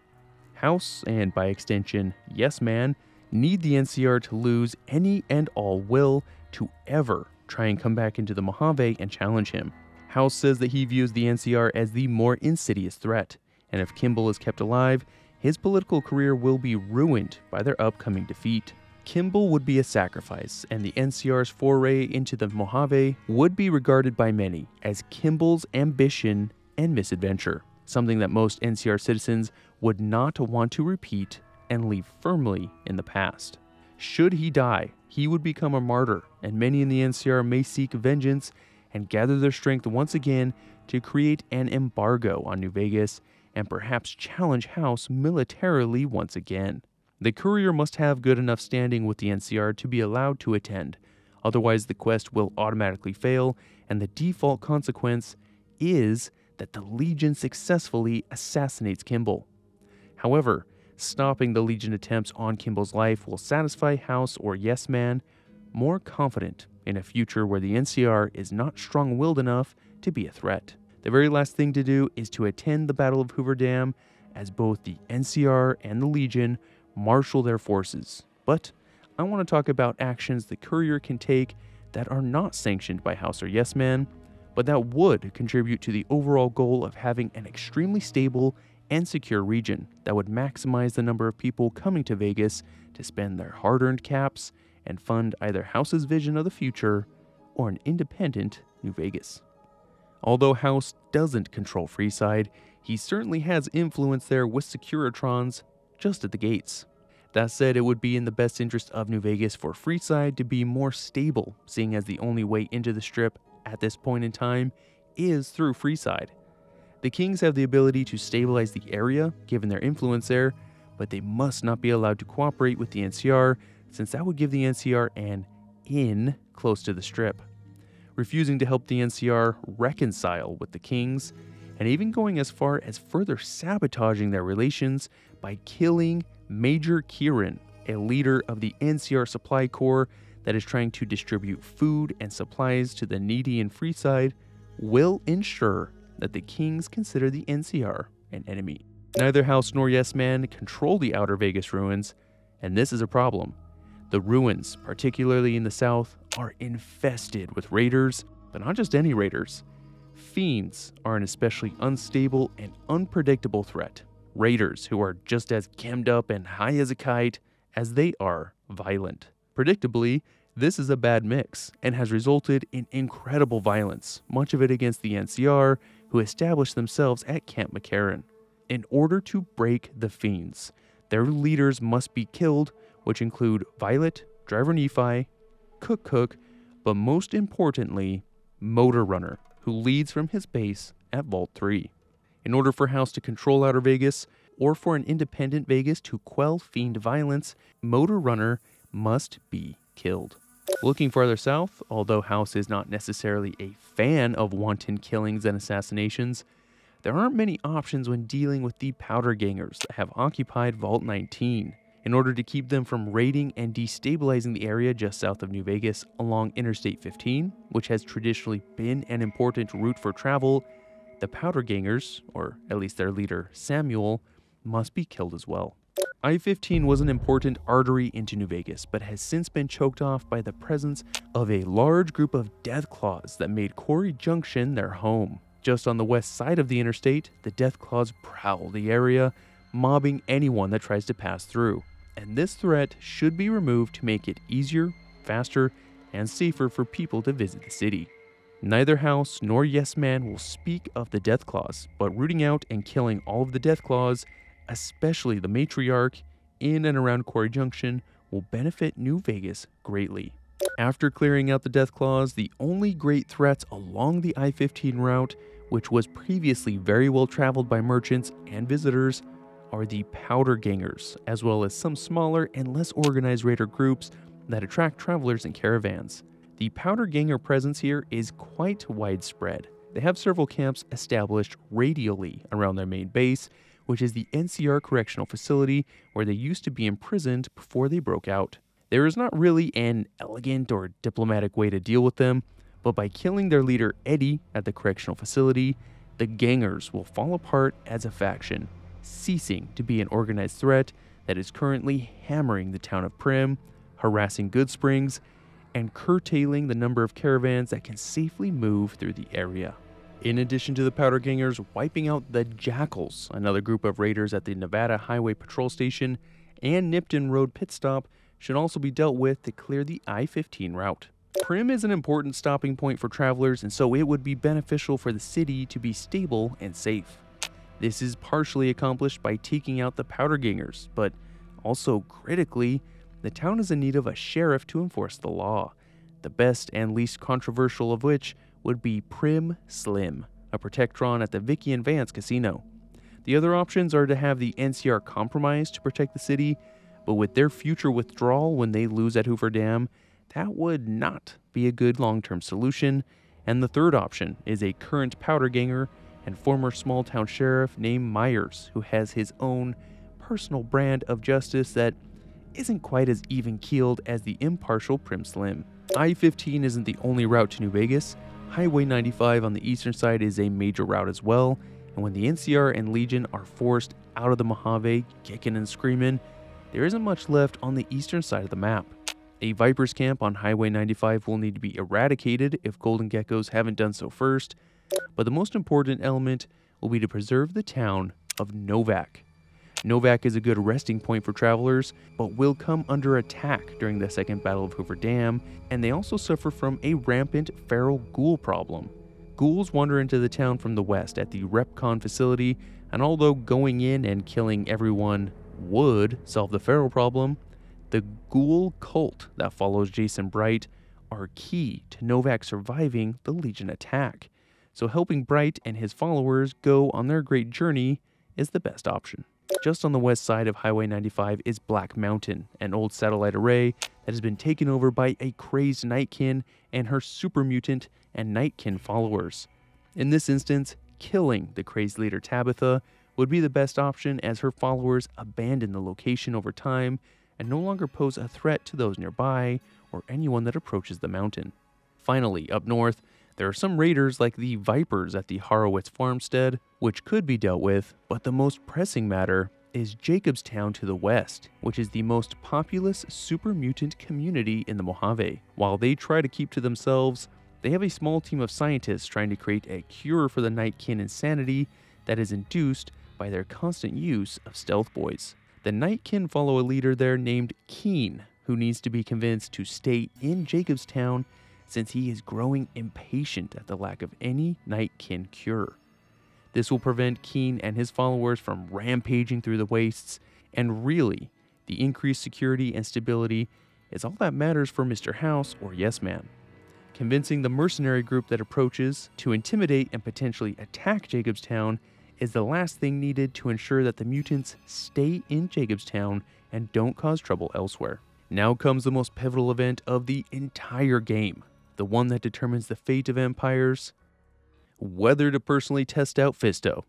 Speaker 1: House, and by extension, Yes Man, need the NCR to lose any and all will to ever try and come back into the Mojave and challenge him. House says that he views the NCR as the more insidious threat, and if Kimball is kept alive, his political career will be ruined by their upcoming defeat. Kimball would be a sacrifice, and the NCR's foray into the Mojave would be regarded by many as Kimball's ambition and misadventure, something that most NCR citizens would not want to repeat and leave firmly in the past. Should he die, he would become a martyr, and many in the NCR may seek vengeance and gather their strength once again to create an embargo on New Vegas and perhaps challenge House militarily once again. The courier must have good enough standing with the NCR to be allowed to attend, otherwise the quest will automatically fail, and the default consequence is that the Legion successfully assassinates Kimball. However, stopping the Legion attempts on Kimball's life will satisfy House or Yes Man more confident in a future where the NCR is not strong-willed enough to be a threat. The very last thing to do is to attend the Battle of Hoover Dam as both the NCR and the Legion marshal their forces. But I want to talk about actions the courier can take that are not sanctioned by House or Yes Man, but that would contribute to the overall goal of having an extremely stable and secure region that would maximize the number of people coming to Vegas to spend their hard-earned caps and fund either House's vision of the future or an independent New Vegas. Although House doesn't control Freeside, he certainly has influence there with Securitrons just at the gates. That said, it would be in the best interest of New Vegas for Freeside to be more stable, seeing as the only way into the Strip at this point in time is through Freeside. The Kings have the ability to stabilize the area, given their influence there, but they must not be allowed to cooperate with the NCR, since that would give the NCR an in close to the Strip. Refusing to help the NCR reconcile with the Kings, and even going as far as further sabotaging their relations by killing Major Kieran, a leader of the NCR Supply Corps that is trying to distribute food and supplies to the needy in Freeside, will ensure that the Kings consider the NCR an enemy. Neither House nor Yes Man control the Outer Vegas ruins, and this is a problem. The ruins, particularly in the south, are infested with raiders, but not just any raiders. Fiends are an especially unstable and unpredictable threat. Raiders who are just as gemmed up and high as a kite as they are violent. Predictably, this is a bad mix and has resulted in incredible violence, much of it against the NCR, who established themselves at Camp McCarran. In order to break the Fiends, their leaders must be killed, which include Violet, Driver Nephi, Cook, but most importantly, Motor Runner, who leads from his base at Vault 3. In order for House to control Outer Vegas, or for an independent Vegas to quell Fiend violence, Motor Runner must be killed. Looking farther south, although House is not necessarily a fan of wanton killings and assassinations, there aren't many options when dealing with the Powder Gangers that have occupied Vault 19. In order to keep them from raiding and destabilizing the area just south of New Vegas along Interstate 15, which has traditionally been an important route for travel, the Powder Gangers, or at least their leader Samuel, must be killed as well. I-15 was an important artery into New Vegas, but has since been choked off by the presence of a large group of Deathclaws that made Quarry Junction their home. Just on the west side of the interstate, the Deathclaws prowl the area, mobbing anyone that tries to pass through. And this threat should be removed to make it easier, faster, and safer for people to visit the city. Neither House nor Yes Man will speak of the Deathclaws, but rooting out and killing all of the Deathclaws, especially the Matriarch, in and around Quarry Junction, will benefit New Vegas greatly. After clearing out the death claws, the only great threats along the I-15 route, which was previously very well traveled by merchants and visitors, are the powder gangers, as well as some smaller and less organized raider groups that attract travelers in caravans. The powder ganger presence here is quite widespread. They have several camps established radially around their main base, which is the NCR Correctional Facility, where they used to be imprisoned before they broke out. There is not really an elegant or diplomatic way to deal with them, but by killing their leader Eddie at the correctional facility, the gangers will fall apart as a faction, ceasing to be an organized threat that is currently hammering the town of Prim, harassing Goodsprings, and curtailing the number of caravans that can safely move through the area. In addition to the powder gangers wiping out the Jackals, another group of raiders at the Nevada Highway Patrol Station and Nipton Road Pit Stop should also be dealt with to clear the I-15 route. Prim is an important stopping point for travelers, and so it would be beneficial for the city to be stable and safe. This is partially accomplished by taking out the powder gangers, but also critically, the town is in need of a sheriff to enforce the law, the best and least controversial of which would be Prim Slim, a protectron at the Vicky and Vance Casino. The other options are to have the NCR compromise to protect the city, but with their future withdrawal when they lose at Hoover Dam, that would not be a good long-term solution. And the third option is a current powder ganger and former small-town sheriff named Myers, who has his own personal brand of justice that isn't quite as even-keeled as the impartial Prim Slim. I-15 isn't the only route to New Vegas. Highway 95 on the eastern side is a major route as well, and when the NCR and Legion are forced out of the Mojave, kicking and screaming, there isn't much left on the eastern side of the map. A Vipers camp on Highway 95 will need to be eradicated if Golden Geckos haven't done so first, but the most important element will be to preserve the town of Novak. Novak is a good resting point for travelers, but will come under attack during the Second Battle of Hoover Dam, and they also suffer from a rampant feral ghoul problem. Ghouls wander into the town from the west at the RepCon facility, and although going in and killing everyone would solve the feral problem, the ghoul cult that follows Jason Bright are key to Novak surviving the Legion attack, so helping Bright and his followers go on their great journey is the best option. Just on the west side of Highway 95 is Black Mountain, an old satellite array that has been taken over by a crazed Nightkin and her super mutant and Nightkin followers. In this instance, killing the crazed leader Tabitha would be the best option, as her followers abandon the location over time and no longer pose a threat to those nearby or anyone that approaches the mountain. Finally, up north, there are some raiders like the Vipers at the Horowitz farmstead, which could be dealt with, but the most pressing matter is Jacobstown to the west, which is the most populous super mutant community in the Mojave. While they try to keep to themselves, they have a small team of scientists trying to create a cure for the Nightkin insanity that is induced by their constant use of stealth boys. The Nightkin follow a leader there named Keen, who needs to be convinced to stay in Jacobstown since he is growing impatient at the lack of any Nightkin cure. This will prevent Keen and his followers from rampaging through the wastes, and really, the increased security and stability is all that matters for Mr. House or Yes Man. Convincing the mercenary group that approaches to intimidate and potentially attack Jacobstown is the last thing needed to ensure that the mutants stay in Jacobstown and don't cause trouble elsewhere. Now comes the most pivotal event of the entire game, the one that determines the fate of empires: whether to personally test out Fisto.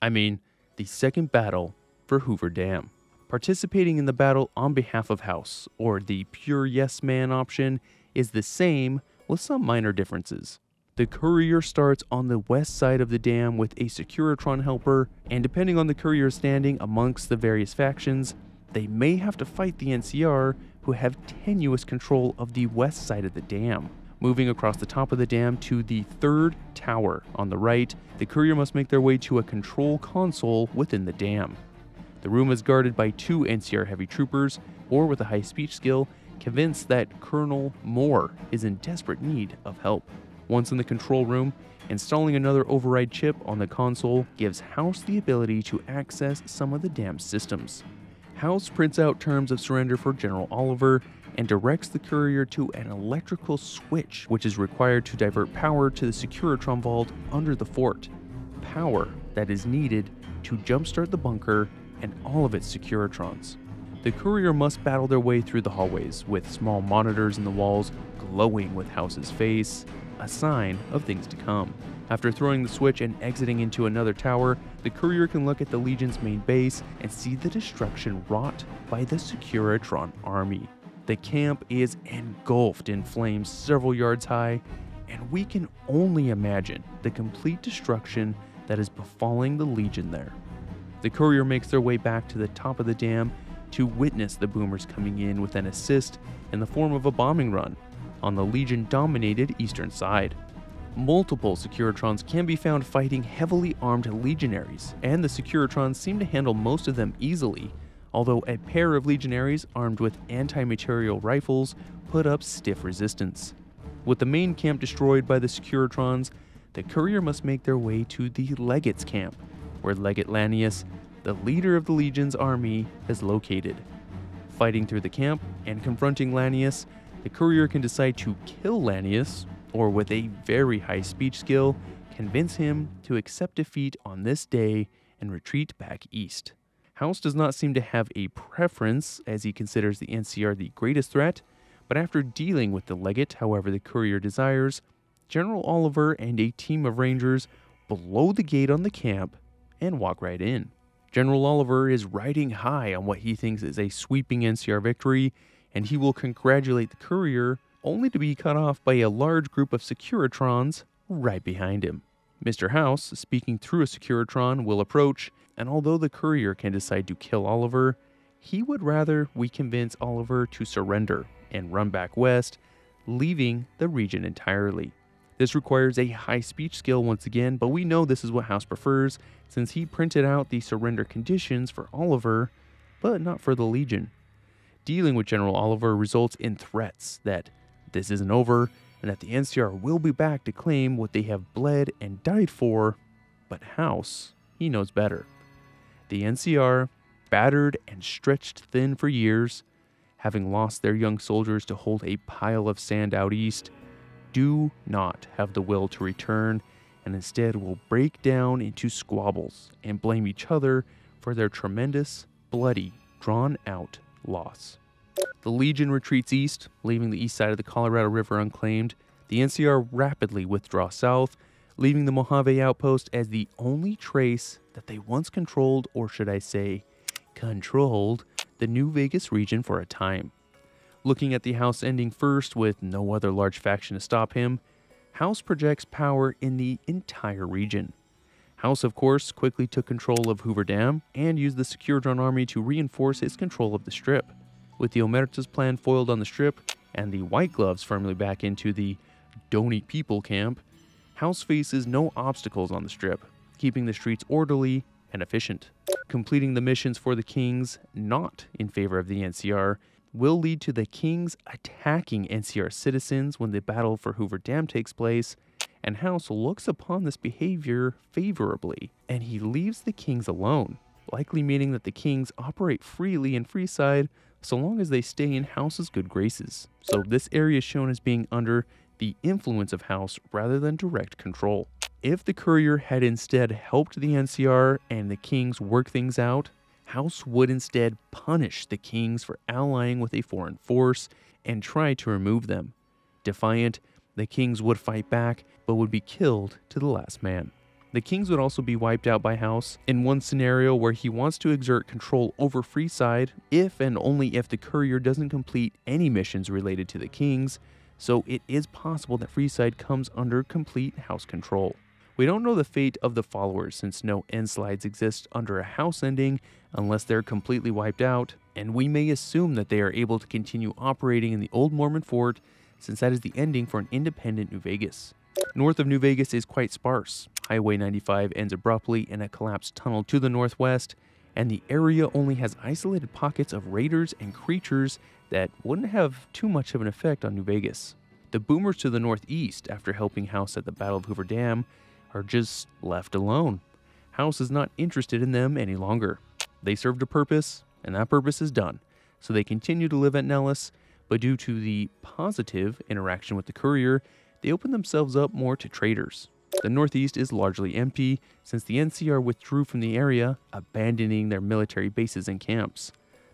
Speaker 1: I mean, the second battle for Hoover Dam. Participating in the battle on behalf of House, or the pure yes man option, is the same with some minor differences. The courier starts on the west side of the dam with a Securitron helper, and depending on the courier's standing amongst the various factions, they may have to fight the NCR, who have tenuous control of the west side of the dam. Moving across the top of the dam to the third tower on the right, the courier must make their way to a control console within the dam. The room is guarded by 2 NCR heavy troopers, or with a high speech skill, convinced that Colonel Moore is in desperate need of help. Once in the control room, installing another override chip on the console gives House the ability to access some of the dam's systems. House prints out terms of surrender for General Oliver, and directs the courier to an electrical switch, which is required to divert power to the Securitron vault under the fort. Power that is needed to jumpstart the bunker and all of its Securitrons. The courier must battle their way through the hallways, with small monitors in the walls glowing with House's face, a sign of things to come. After throwing the switch and exiting into another tower, the courier can look at the Legion's main base and see the destruction wrought by the Securitron army. The camp is engulfed in flames several yards high, and we can only imagine the complete destruction that is befalling the Legion there. The courier makes their way back to the top of the dam to witness the boomers coming in with an assist in the form of a bombing run on the Legion-dominated eastern side. Multiple Securitrons can be found fighting heavily armed legionaries, and the Securitrons seem to handle most of them easily, although a pair of legionaries armed with anti-material rifles put up stiff resistance. With the main camp destroyed by the Securitrons, the courier must make their way to the Legate's camp, where Legate Lanius, the leader of the Legion's army, is located. Fighting through the camp and confronting Lanius, the courier can decide to kill Lanius, or with a very high speech skill, convince him to accept defeat on this day and retreat back east. House does not seem to have a preference, as he considers the NCR the greatest threat, but after dealing with the Legate however the courier desires, General Oliver and a team of Rangers blow the gate on the camp and walk right in. General Oliver is riding high on what he thinks is a sweeping NCR victory, and he will congratulate the courier, only to be cut off by a large group of Securitrons right behind him. Mr. House, speaking through a Securitron, will approach, and although the courier can decide to kill Oliver, he would rather we convince Oliver to surrender and run back west, leaving the region entirely. This requires a high speech skill once again, but we know this is what House prefers, since he printed out the surrender conditions for Oliver, but not for the Legion. Dealing with General Oliver results in threats that this isn't over, and that the NCR will be back to claim what they have bled and died for, but House, he knows better. The NCR, battered and stretched thin for years, having lost their young soldiers to hold a pile of sand out east, do not have the will to return, and instead will break down into squabbles and blame each other for their tremendous, bloody, drawn-out loss. The Legion retreats east, leaving the east side of the Colorado River unclaimed. The NCR rapidly withdraw south, leaving the Mojave outpost as the only trace that they once controlled, or should I say, controlled, the New Vegas region for a time. Looking at the House ending first with no other large faction to stop him, House projects power in the entire region. House, of course, quickly took control of Hoover Dam and used the Securitron army to reinforce his control of the Strip. With the Omerta's plan foiled on the Strip and the White Gloves firmly back into the Don't Eat People camp, House faces no obstacles on the Strip, keeping the streets orderly and efficient. Completing the missions for the Kings, not in favor of the NCR, will lead to the Kings attacking NCR citizens when the battle for Hoover Dam takes place, and House looks upon this behavior favorably, and he leaves the Kings alone, likely meaning that the Kings operate freely in Freeside so long as they stay in House's good graces. So this area is shown as being under the influence of House rather than direct control. If the courier had instead helped the NCR and the Kings work things out, House would instead punish the Kings for allying with a foreign force and try to remove them. Defiant, the Kings would fight back, but would be killed to the last man. The Kings would also be wiped out by House in one scenario where he wants to exert control over Freeside if and only if the courier doesn't complete any missions related to the Kings, so it is possible that Freeside comes under complete House control. We don't know the fate of the followers since no end slides exist under a House ending unless they're completely wiped out, and we may assume that they are able to continue operating in the old Mormon fort since that is the ending for an independent New Vegas. North of New Vegas is quite sparse. Highway 95 ends abruptly in a collapsed tunnel to the northwest, and the area only has isolated pockets of raiders and creatures that wouldn't have too much of an effect on New Vegas. The boomers to the northeast, after helping House at the Battle of Hoover Dam, are just left alone. House is not interested in them any longer. They served a purpose, and that purpose is done, so they continue to live at Nellis, But due to the positive interaction with the courier, they opened themselves up more to traders. The Northeast is largely empty since the NCR withdrew from the area, abandoning their military bases and camps.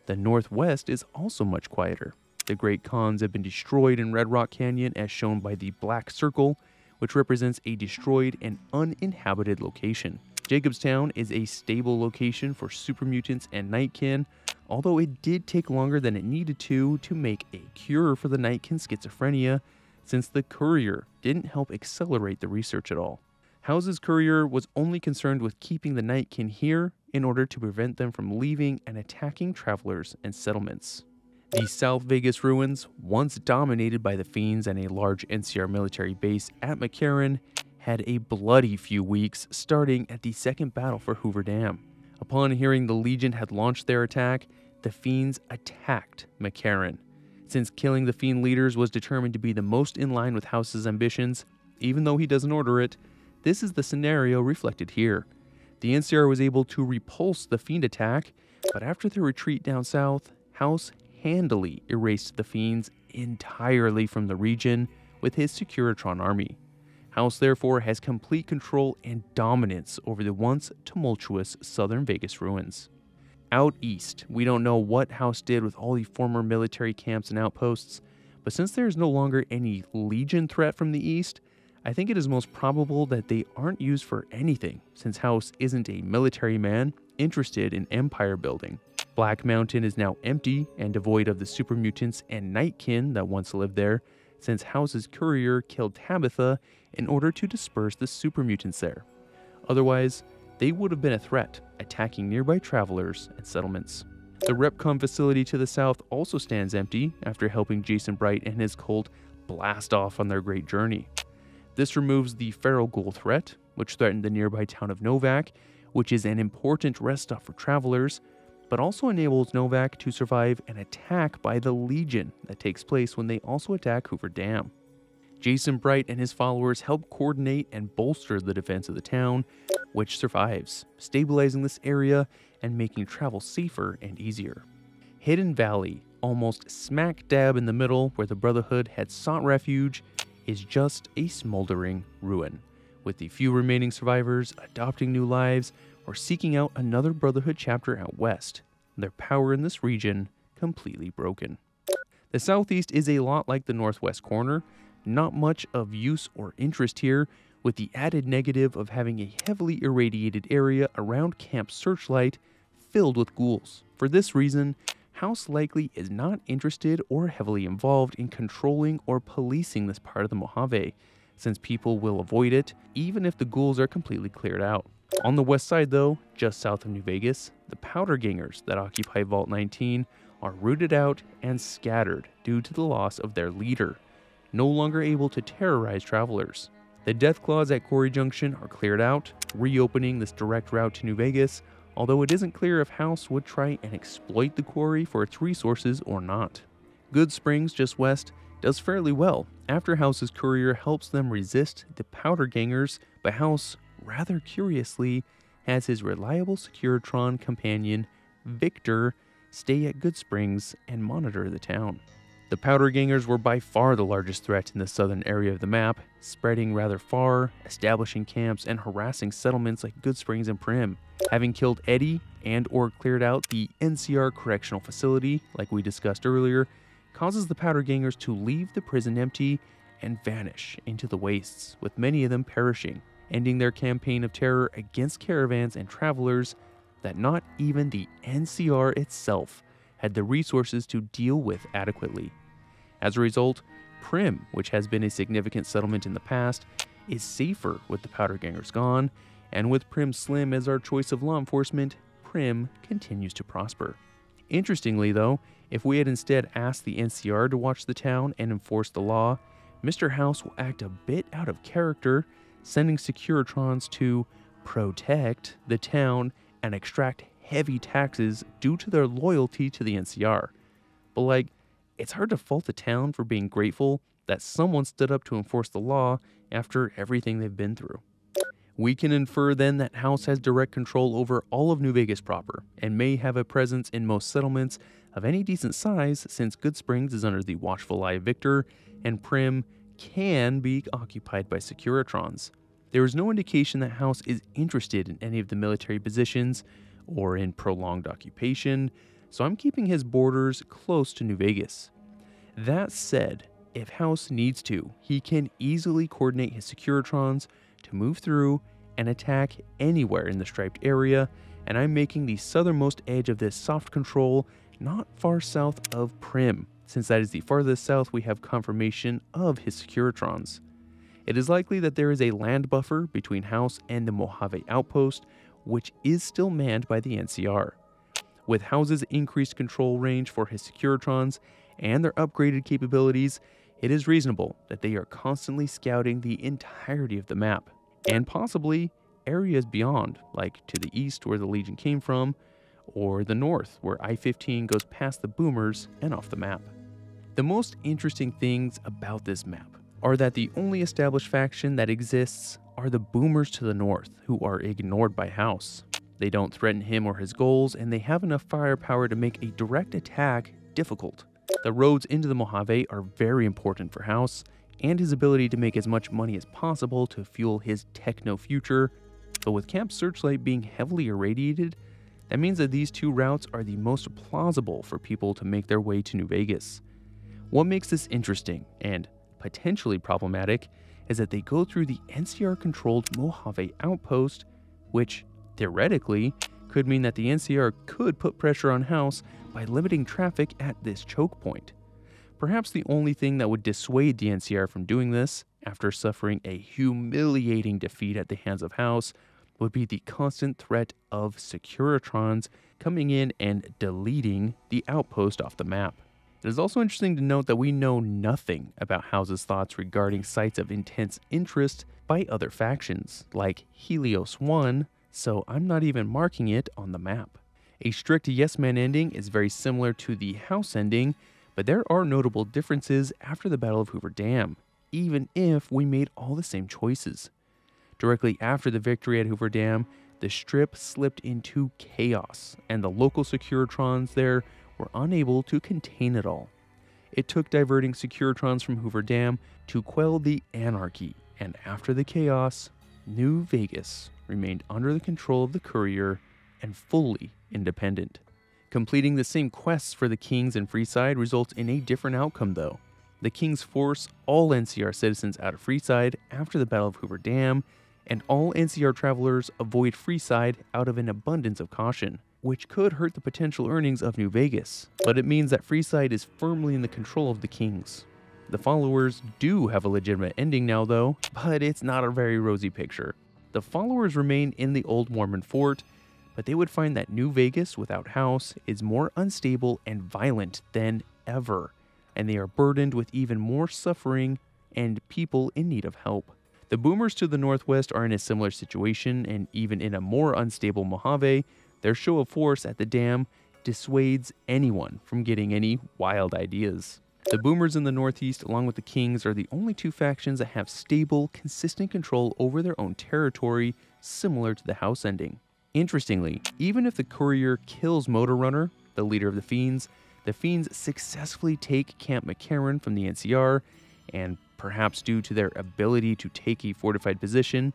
Speaker 1: The Northwest is also much quieter. The Great Khans have been destroyed in Red Rock Canyon as shown by the black circle, which represents a destroyed and uninhabited location. Jacobstown is a stable location for super mutants and Nightkin, although it did take longer than it needed to make a cure for the Nightkin schizophrenia, since the courier didn't help accelerate the research at all. House's courier was only concerned with keeping the Nightkin here in order to prevent them from leaving and attacking travelers and settlements. The South Vegas ruins, once dominated by the Fiends and a large NCR military base at McCarran, had a bloody few weeks starting at the second battle for Hoover Dam. Upon hearing the Legion had launched their attack, the Fiends attacked McCarran. Since killing the Fiend leaders was determined to be the most in line with House's ambitions, even though he doesn't order it, this is the scenario reflected here. The NCR was able to repulse the Fiend attack, but after their retreat down south, House handily erased the Fiends entirely from the region with his Securitron army. House therefore has complete control and dominance over the once tumultuous southern Vegas ruins. Out east, we don't know what House did with all the former military camps and outposts, but since there is no longer any Legion threat from the east, I think it is most probable that they aren't used for anything, since House isn't a military man interested in empire building. Black Mountain is now empty and devoid of the super mutants and Nightkin that once lived there, since House's courier killed Tabitha in order to disperse the super mutants there. Otherwise, they would have been a threat, attacking nearby travelers and settlements. The RepCon facility to the south also stands empty after helping Jason Bright and his cult blast off on their great journey. This removes the feral ghoul threat, which threatened the nearby town of Novak, which is an important rest stop for travelers, but also enables Novak to survive an attack by the Legion that takes place when they also attack Hoover Dam. Jason Bright and his followers help coordinate and bolster the defense of the town, which survives, stabilizing this area and making travel safer and easier. Hidden Valley, almost smack dab in the middle where the Brotherhood had sought refuge, is just a smoldering ruin, with the few remaining survivors adopting new lives or seeking out another Brotherhood chapter out west, their power in this region completely broken. The southeast is a lot like the northwest corner, not much of use or interest here, with the added negative of having a heavily irradiated area around Camp Searchlight filled with ghouls. For this reason, House likely is not interested or heavily involved in controlling or policing this part of the Mojave, since people will avoid it even if the ghouls are completely cleared out. On the west side though, just south of New Vegas, the Powder Gangers that occupy Vault 19 are rooted out and scattered due to the loss of their leader, no longer able to terrorize travelers. The Death Claws at Quarry Junction are cleared out, reopening this direct route to New Vegas, although it isn't clear if House would try and exploit the quarry for its resources or not. Good Springs, just west, does fairly well after House's courier helps them resist the Powder Gangers, but House, rather curiously, has his reliable Securitron companion, Victor, stay at Good Springs and monitor the town. The Powder Gangers were by far the largest threat in the southern area of the map, spreading rather far, establishing camps, and harassing settlements like Good Springs and Prim. Having killed Eddie and/or cleared out the NCR Correctional Facility, like we discussed earlier, causes the Powder Gangers to leave the prison empty and vanish into the wastes, with many of them perishing, ending their campaign of terror against caravans and travelers that not even the NCR itself had the resources to deal with adequately. As a result, Prim, which has been a significant settlement in the past, is safer with the Powder Gangers gone, and with Prim Slim as our choice of law enforcement, Prim continues to prosper. Interestingly though, if we had instead asked the NCR to watch the town and enforce the law, Mr. House will act a bit out of character, sending Securitrons to protect the town and extract heavy taxes due to their loyalty to the NCR. But it's hard to fault the town for being grateful that someone stood up to enforce the law after everything they've been through. We can infer then that House has direct control over all of New Vegas proper, and may have a presence in most settlements of any decent size, since Good Springs is under the watchful eye of Victor, and Prim can be occupied by Securitrons. There is no indication that House is interested in any of the military positions or in prolonged occupation, so I'm keeping his borders close to New Vegas. That said, if House needs to, he can easily coordinate his Securitrons to move through and attack anywhere in the striped area, and I'm making the southernmost edge of this soft control not far south of Prim, since that is the farthest south we have confirmation of his Securitrons. It is likely that there is a land buffer between House and the Mojave outpost, which is still manned by the NCR. With House's increased control range for his Securitrons and their upgraded capabilities, it is reasonable that they are constantly scouting the entirety of the map, and possibly areas beyond, like to the east where the Legion came from, or the north where I-15 goes past the boomers and off the map. The most interesting things about this map are that the only established faction that exists are the boomers to the north, who are ignored by House. They don't threaten him or his goals, and they have enough firepower to make a direct attack difficult. The roads into the Mojave are very important for House, and his ability to make as much money as possible to fuel his techno future, but with Camp Searchlight being heavily irradiated, that means that these two routes are the most plausible for people to make their way to New Vegas. What makes this interesting, and potentially problematic, is that they go through the NCR-controlled Mojave outpost, which, theoretically, could mean that the NCR could put pressure on House by limiting traffic at this choke point. Perhaps the only thing that would dissuade the NCR from doing this, after suffering a humiliating defeat at the hands of House, would be the constant threat of Securitrons coming in and deleting the outpost off the map. It is also interesting to note that we know nothing about House's thoughts regarding sites of intense interest by other factions, like Helios 1, so I'm not even marking it on the map. A strict yes man ending is very similar to the House ending, but there are notable differences after the Battle of Hoover Dam, even if we made all the same choices. Directly after the victory at Hoover Dam, the Strip slipped into chaos, and the local Securitrons there were unable to contain it all. It took diverting Securitrons from Hoover Dam to quell the anarchy, and after the chaos, New Vegas remained under the control of the Courier and fully independent. Completing the same quests for the Kings and Freeside results in a different outcome though. The Kings force all NCR citizens out of Freeside after the Battle of Hoover Dam, and all NCR travelers avoid Freeside out of an abundance of caution, which could hurt the potential earnings of New Vegas, but it means that Freeside is firmly in the control of the Kings. The followers do have a legitimate ending now though, but it's not a very rosy picture. The followers remain in the old Mormon fort, but they would find that New Vegas without House is more unstable and violent than ever, and they are burdened with even more suffering and people in need of help. The boomers to the northwest are in a similar situation, and even in a more unstable Mojave, their show of force at the dam dissuades anyone from getting any wild ideas. The boomers in the northeast, along with the Kings, are the only two factions that have stable, consistent control over their own territory, similar to the House ending. Interestingly, even if the Courier kills Motor Runner, the leader of the Fiends successfully take Camp McCarran from the NCR, and perhaps due to their ability to take a fortified position,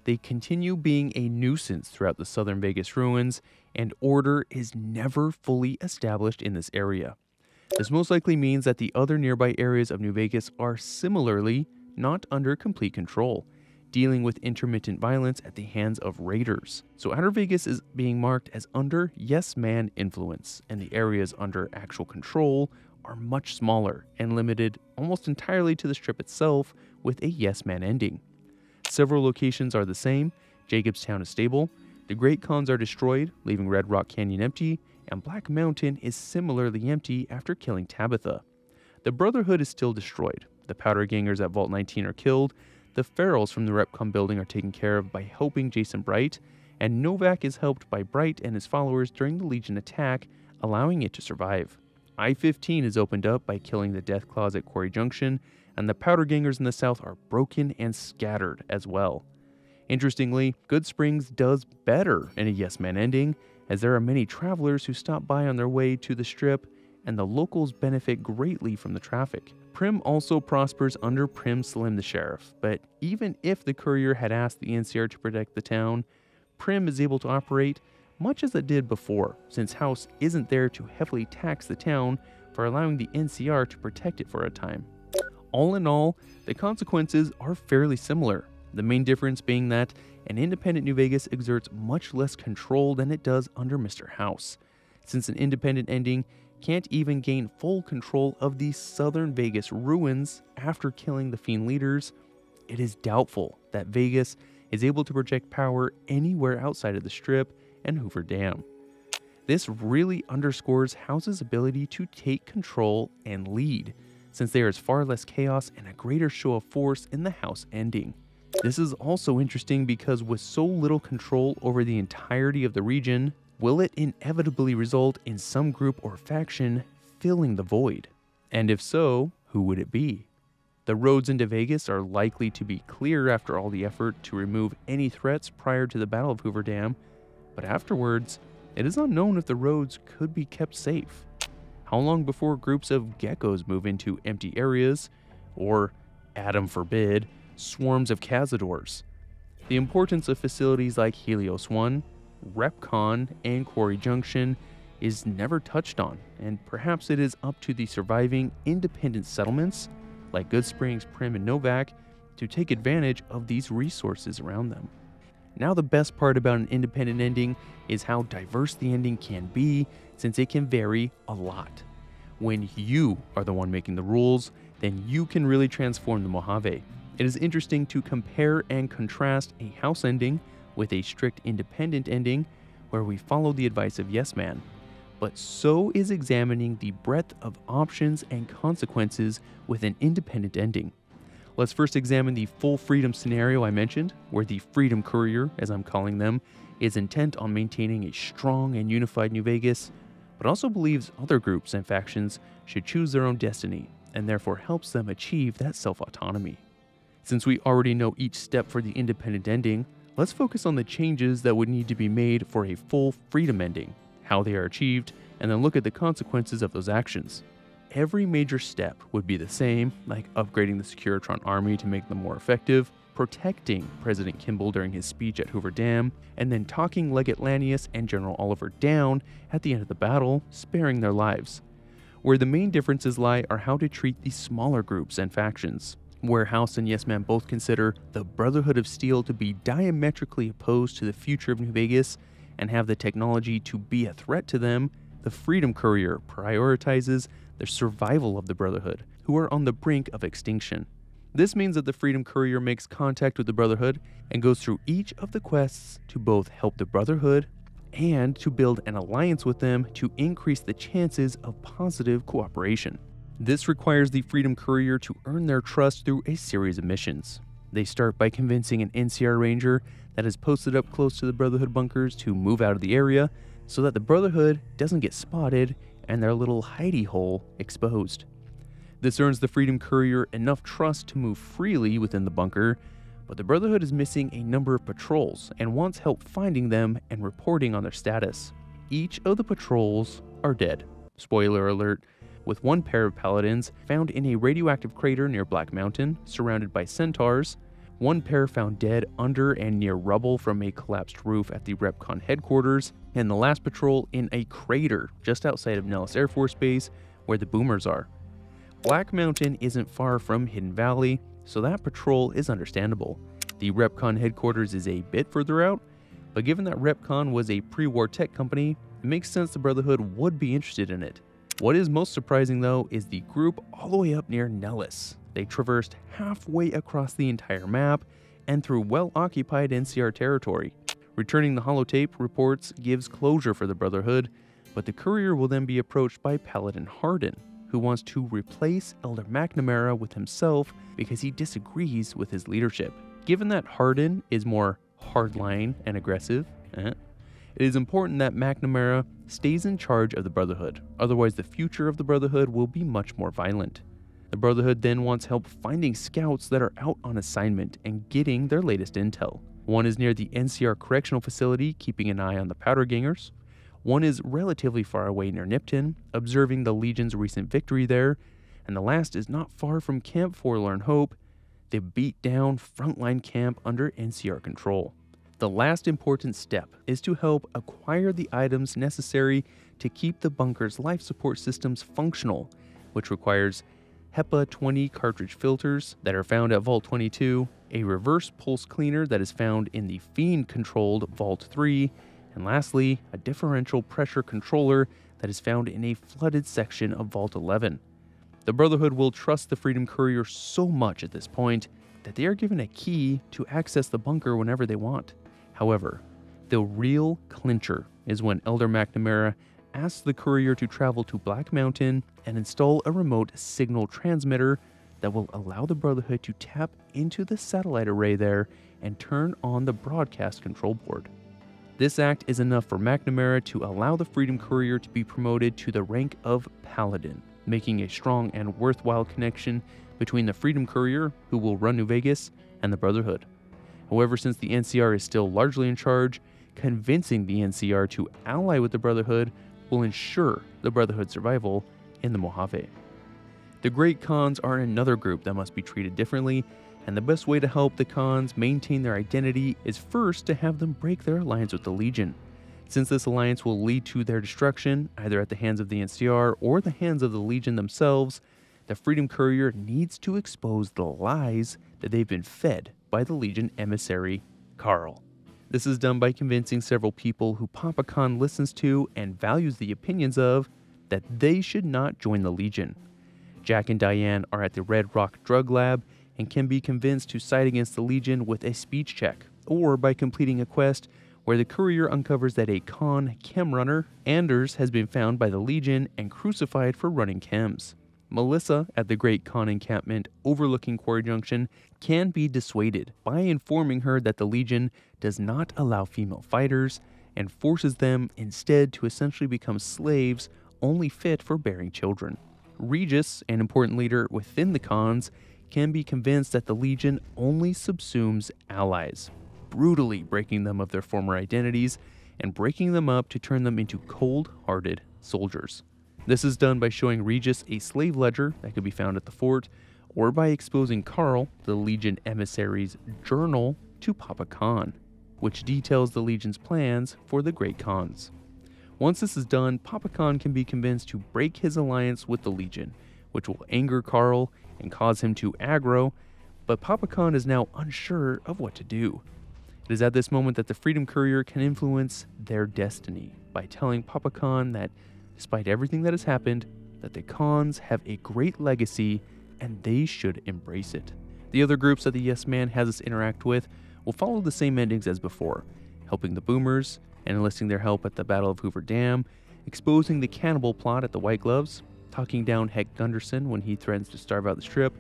Speaker 1: they continue being a nuisance throughout the southern Vegas ruins, and order is never fully established in this area. This most likely means that the other nearby areas of New Vegas are similarly not under complete control, dealing with intermittent violence at the hands of raiders. So Outer Vegas is being marked as under yes man influence, and the areas under actual control are much smaller and limited almost entirely to the Strip itself with a yes man ending. Several locations are the same. Jacobstown is stable, the Great Khans are destroyed, leaving Red Rock Canyon empty, and Black Mountain is similarly empty after killing Tabitha. The Brotherhood is still destroyed, the Powder Gangers at Vault 19 are killed, the Ferals from the Repcom building are taken care of by helping Jason Bright, and Novak is helped by Bright and his followers during the Legion attack, allowing it to survive. I-15 is opened up by killing the Deathclaws at Quarry Junction, and the Powder Gangers in the south are broken and scattered as well. Interestingly, Good Springs does better in a yes man ending, as there are many travelers who stop by on their way to the Strip and the locals benefit greatly from the traffic. Prim also prospers under Prim Slim the sheriff, but even if the courier had asked the NCR to protect the town, Prim is able to operate much as it did before, since House isn't there to heavily tax the town for allowing the NCR to protect it for a time. All in all, the consequences are fairly similar, the main difference being that an independent New Vegas exerts much less control than it does under Mr. House, since an independent ending can't even gain full control of the southern Vegas ruins after killing the Fiend leaders. It is doubtful that Vegas is able to project power anywhere outside of the Strip and Hoover Dam. This really underscores House's ability to take control and lead, since there is far less chaos and a greater show of force in the House ending. This is also interesting because with so little control over the entirety of the region, will it inevitably result in some group or faction filling the void? And if so, who would it be? The roads into Vegas are likely to be clear after all the effort to remove any threats prior to the Battle of Hoover Dam, but afterwards, it is unknown if the roads could be kept safe. How long before groups of geckos move into empty areas, or, Adam forbid, swarms of cazadors? The importance of facilities like Helios 1, RepCon, and Quarry Junction is never touched on, and perhaps it is up to the surviving independent settlements, like Good Springs, Prim, and Novak, to take advantage of these resources around them. Now the best part about an independent ending is how diverse the ending can be, since it can vary a lot. When you are the one making the rules, then you can really transform the Mojave. It is interesting to compare and contrast a House ending with a strict independent ending where we follow the advice of Yes Man, but so is examining the breadth of options and consequences with an independent ending. Let's first examine the full freedom scenario I mentioned, where the Freedom Courier, as I'm calling them, is intent on maintaining a strong and unified New Vegas, but also believes other groups and factions should choose their own destiny, and therefore helps them achieve that self-autonomy. Since we already know each step for the independent ending, let's focus on the changes that would need to be made for a full freedom ending, how they are achieved, and then look at the consequences of those actions. Every major step would be the same, like upgrading the Securitron army to make them more effective, protecting President Kimball during his speech at Hoover Dam, and then talking Legate Lanius and General Oliver down at the end of the battle, sparing their lives. Where the main differences lie are how to treat the smaller groups and factions. Where House and Yes Man both consider the Brotherhood of Steel to be diametrically opposed to the future of New Vegas and have the technology to be a threat to them, the Freedom Courier prioritizes the survival of the Brotherhood, who are on the brink of extinction. This means that the Freedom Courier makes contact with the Brotherhood and goes through each of the quests to both help the Brotherhood and to build an alliance with them to increase the chances of positive cooperation. This requires the Freedom Courier to earn their trust through a series of missions. They start by convincing an NCR Ranger that is posted up close to the Brotherhood bunkers to move out of the area so that the Brotherhood doesn't get spotted and their little hidey hole exposed. This earns the Freedom Courier enough trust to move freely within the bunker, but the Brotherhood is missing a number of patrols and wants help finding them and reporting on their status. Each of the patrols are dead. Spoiler alert, with one pair of paladins found in a radioactive crater near Black Mountain, surrounded by centaurs, one pair found dead under and near rubble from a collapsed roof at the RepCon headquarters, and the last patrol in a crater just outside of Nellis Air Force Base where the boomers are. Black Mountain isn't far from Hidden Valley, so that patrol is understandable. The RepCon headquarters is a bit further out, but given that RepCon was a pre-war tech company, it makes sense the Brotherhood would be interested in it. What is most surprising though is the group all the way up near Nellis. They traversed halfway across the entire map and through well-occupied NCR territory. Returning the holotape reports gives closure for the Brotherhood, but the courier will then be approached by Paladin Hardin, who wants to replace Elder McNamara with himself because he disagrees with his leadership. Given that Hardin is more hardline and aggressive, it is important that McNamara stays in charge of the Brotherhood, otherwise the future of the Brotherhood will be much more violent. The Brotherhood then wants help finding scouts that are out on assignment and getting their latest intel. One is near the NCR Correctional Facility, keeping an eye on the powder gangers. One is relatively far away near Nipton, observing the Legion's recent victory there, and the last is not far from Camp Forlorn Hope, the beat-down frontline camp under NCR control. The last important step is to help acquire the items necessary to keep the bunker's life support systems functional, which requires HEPA 20 cartridge filters that are found at Vault 22, a reverse pulse cleaner that is found in the Fiend-controlled Vault 3, and lastly, a differential pressure controller that is found in a flooded section of Vault 11. The Brotherhood will trust the Freedom Courier so much at this point that they are given a key to access the bunker whenever they want. However, the real clincher is when Elder McNamara asks the courier to travel to Black Mountain and install a remote signal transmitter that will allow the Brotherhood to tap into the satellite array there and turn on the broadcast control board. This act is enough for McNamara to allow the Freedom Courier to be promoted to the rank of Paladin, making a strong and worthwhile connection between the Freedom Courier, who will run New Vegas, and the Brotherhood. However, since the NCR is still largely in charge, convincing the NCR to ally with the Brotherhood will ensure the Brotherhood's survival in the Mojave. The Great Khans are another group that must be treated differently, and the best way to help the Khans maintain their identity is first to have them break their alliance with the Legion. Since this alliance will lead to their destruction, either at the hands of the NCR or the hands of the Legion themselves, the Freedom Courier needs to expose the lies that they've been fed by the Legion emissary, Carl. This is done by convincing several people who Papa Khan listens to and values the opinions of that they should not join the Legion. Jack and Diane are at the Red Rock Drug Lab and can be convinced to side against the Legion with a speech check, or by completing a quest where the courier uncovers that a Khan chem runner, Anders, has been found by the Legion and crucified for running chems. Melissa at the Great Khan encampment overlooking Quarry Junction can be dissuaded by informing her that the Legion does not allow female fighters and forces them instead to essentially become slaves only fit for bearing children. Regis, an important leader within the Khans, can be convinced that the Legion only subsumes allies, brutally breaking them of their former identities and breaking them up to turn them into cold-hearted soldiers. This is done by showing Regis a slave ledger that could be found at the fort, or by exposing Carl, the Legion emissary's journal, to Papa Khan, which details the Legion's plans for the Great Khans. Once this is done, Papa Khan can be convinced to break his alliance with the Legion, which will anger Carl and cause him to aggro, but Papa Khan is now unsure of what to do. It is at this moment that the Freedom Courier can influence their destiny by telling Papa Khan that, despite everything that has happened, that the Khans have a great legacy and they should embrace it. The other groups that the Yes Man has us interact with will follow the same endings as before, helping the Boomers and enlisting their help at the Battle of Hoover Dam, exposing the cannibal plot at the White Gloves, talking down Heck Gunderson when he threatens to starve out the Strip,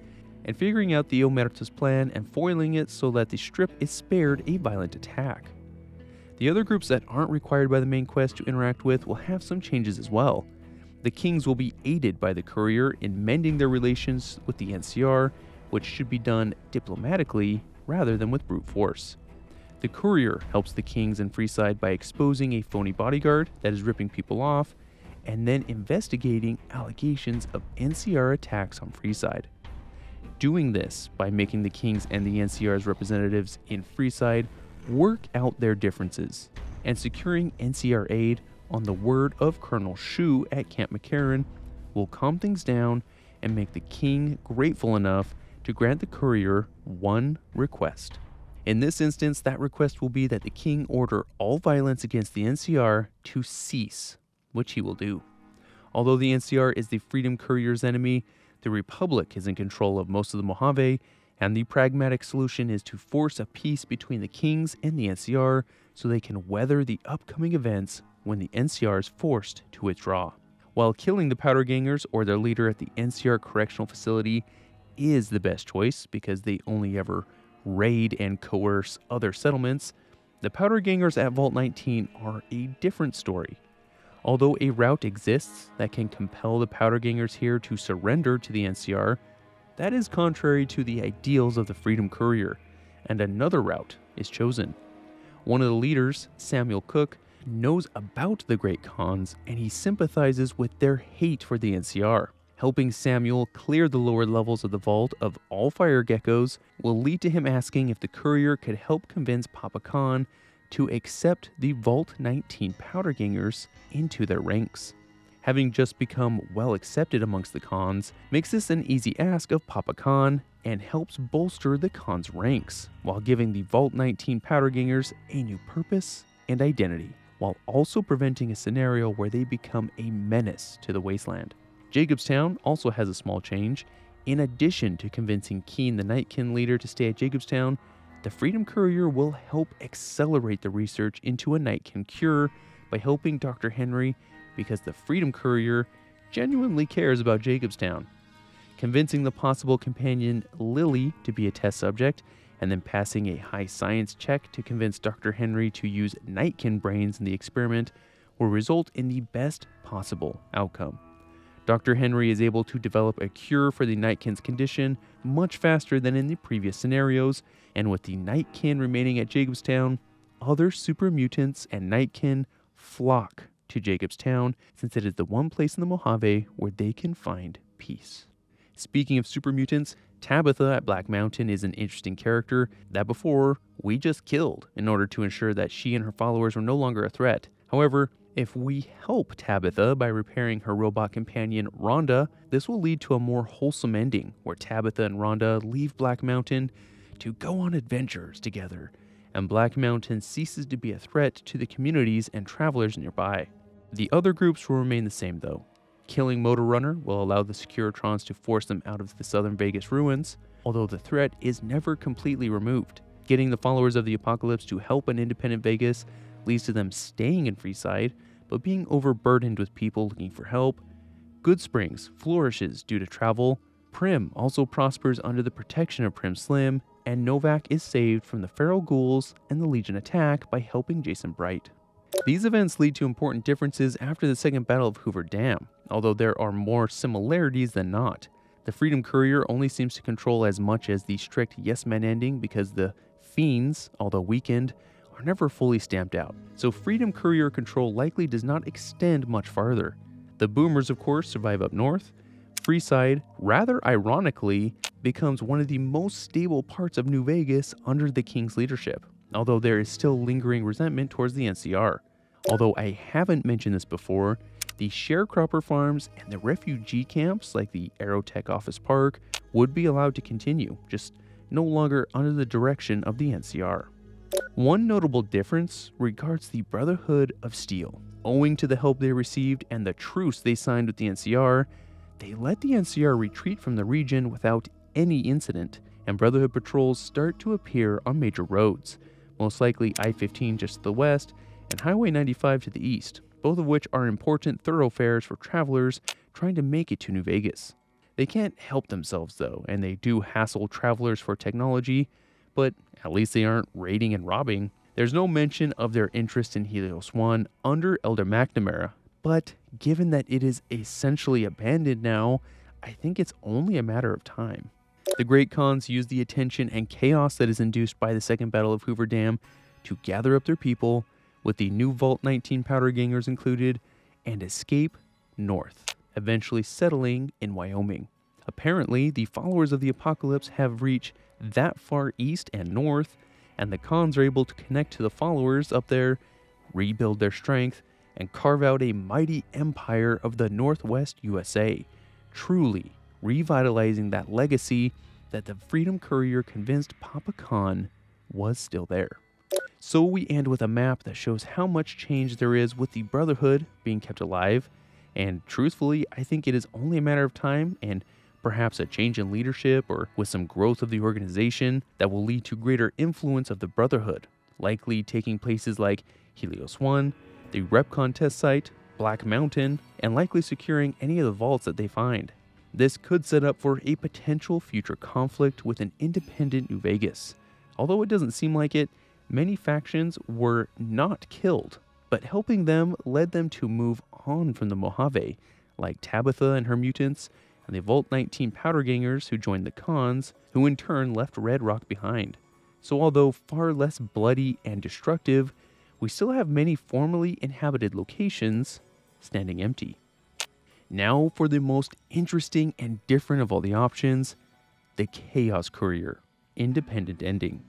Speaker 1: and figuring out the Omerta's plan and foiling it so that the Strip is spared a violent attack. The other groups that aren't required by the main quest to interact with will have some changes as well. The Kings will be aided by the Courier in mending their relations with the NCR, which should be done diplomatically rather than with brute force. The Courier helps the Kings in Freeside by exposing a phony bodyguard that is ripping people off, and then investigating allegations of NCR attacks on Freeside. Doing this by making the Kings and the NCR's representatives in Freeside work out their differences, and securing NCR aid on the word of Colonel Shu at Camp McCarran will calm things down and make the King grateful enough to grant the Courier one request. In this instance, that request will be that the King order all violence against the NCR to cease, which he will do. Although the NCR is the Freedom Courier's enemy, the Republic is in control of most of the Mojave, and the pragmatic solution is to force a peace between the Kings and the NCR so they can weather the upcoming events when the NCR is forced to withdraw. While killing the Powder Gangers or their leader at the NCR Correctional Facility is the best choice because they only ever raid and coerce other settlements, the Powder Gangers at Vault 19 are a different story. Although a route exists that can compel the Powder Gangers here to surrender to the NCR, that is contrary to the ideals of the Freedom Courier, and another route is chosen. One of the leaders, Samuel Cook, knows about the Great Khans and he sympathizes with their hate for the NCR. Helping Samuel clear the lower levels of the vault of all fire geckos will lead to him asking if the courier could help convince Papa Khan to accept the Vault 19 powder gangers into their ranks. Having just become well accepted amongst the Khans makes this an easy ask of Papa Khan and helps bolster the Khan's ranks, while giving the Vault 19 powder gangers a new purpose and identity, while also preventing a scenario where they become a menace to the wasteland. Jacobstown also has a small change. In addition to convincing Keen, the Nightkin leader, to stay at Jacobstown, the Freedom Courier will help accelerate the research into a Nightkin cure by helping Dr. Henry, because the Freedom Courier genuinely cares about Jacobstown. Convincing the possible companion Lily to be a test subject, and then passing a high science check to convince Dr. Henry to use Nightkin brains in the experiment will result in the best possible outcome. Dr. Henry is able to develop a cure for the Nightkin's condition much faster than in the previous scenarios, and with the Nightkin remaining at Jacobstown, other super mutants and Nightkin flock to Jacobstown since it is the one place in the Mojave where they can find peace. Speaking of super mutants, Tabitha at Black Mountain is an interesting character that before we just killed in order to ensure that she and her followers were no longer a threat. However, if we help Tabitha by repairing her robot companion Rhonda, this will lead to a more wholesome ending where Tabitha and Rhonda leave Black Mountain to go on adventures together, and Black Mountain ceases to be a threat to the communities and travelers nearby. The other groups will remain the same though. Killing Motor Runner will allow the Securitrons to force them out of the Southern Vegas ruins, although the threat is never completely removed. Getting the followers of the Apocalypse to help an independent Vegas leads to them staying in Freeside, but being overburdened with people looking for help. Good Springs flourishes due to travel. Prim also prospers under the protection of Prim Slim, and Novak is saved from the Feral Ghouls and the Legion attack by helping Jason Bright. These events lead to important differences after the Second Battle of Hoover Dam, although there are more similarities than not. The Freedom Courier only seems to control as much as the strict Yes Men ending because the Fiends, although weakened, are never fully stamped out, so Freedom Courier control likely does not extend much farther. The Boomers, of course, survive up north. Freeside, rather ironically, becomes one of the most stable parts of New Vegas under the King's leadership, although there is still lingering resentment towards the NCR. Although I haven't mentioned this before, the sharecropper farms and the refugee camps like the Aerotech Office Park would be allowed to continue, just no longer under the direction of the NCR. One notable difference regards the Brotherhood of Steel. Owing to the help they received and the truce they signed with the NCR, they let the NCR retreat from the region without any incident, and Brotherhood patrols start to appear on major roads, most likely I-15 just to the west and Highway 95 to the east, both of which are important thoroughfares for travelers trying to make it to New Vegas. They can't help themselves though, and they do hassle travelers for technology, but at least they aren't raiding and robbing. There's no mention of their interest in Helios 1 under Elder McNamara, but given that it is essentially abandoned now, I think it's only a matter of time. The Great Khans use the attention and chaos that is induced by the Second Battle of Hoover Dam to gather up their people, with the new Vault 19 powder gangers included, and escape north, eventually settling in Wyoming. Apparently, the followers of the Apocalypse have reached that far east and north, and the Khans are able to connect to the followers up there, rebuild their strength, and carve out a mighty empire of the Northwest USA, truly revitalizing that legacy that the Freedom Courier convinced Papa Khan was still there. So we end with a map that shows how much change there is with the Brotherhood being kept alive, and truthfully, I think it is only a matter of time and perhaps a change in leadership or with some growth of the organization that will lead to greater influence of the Brotherhood, likely taking places like Helios 1, the Repcon test site, Black Mountain, and likely securing any of the vaults that they find. This could set up for a potential future conflict with an independent New Vegas. Although it doesn't seem like it, many factions were not killed, but helping them led them to move on from the Mojave, like Tabitha and her mutants, and the Vault 19 powder gangers who joined the Khans, who in turn left Red Rock behind. So although far less bloody and destructive, we still have many formerly inhabited locations standing empty. Now for the most interesting and different of all the options, the Chaos Courier, independent ending.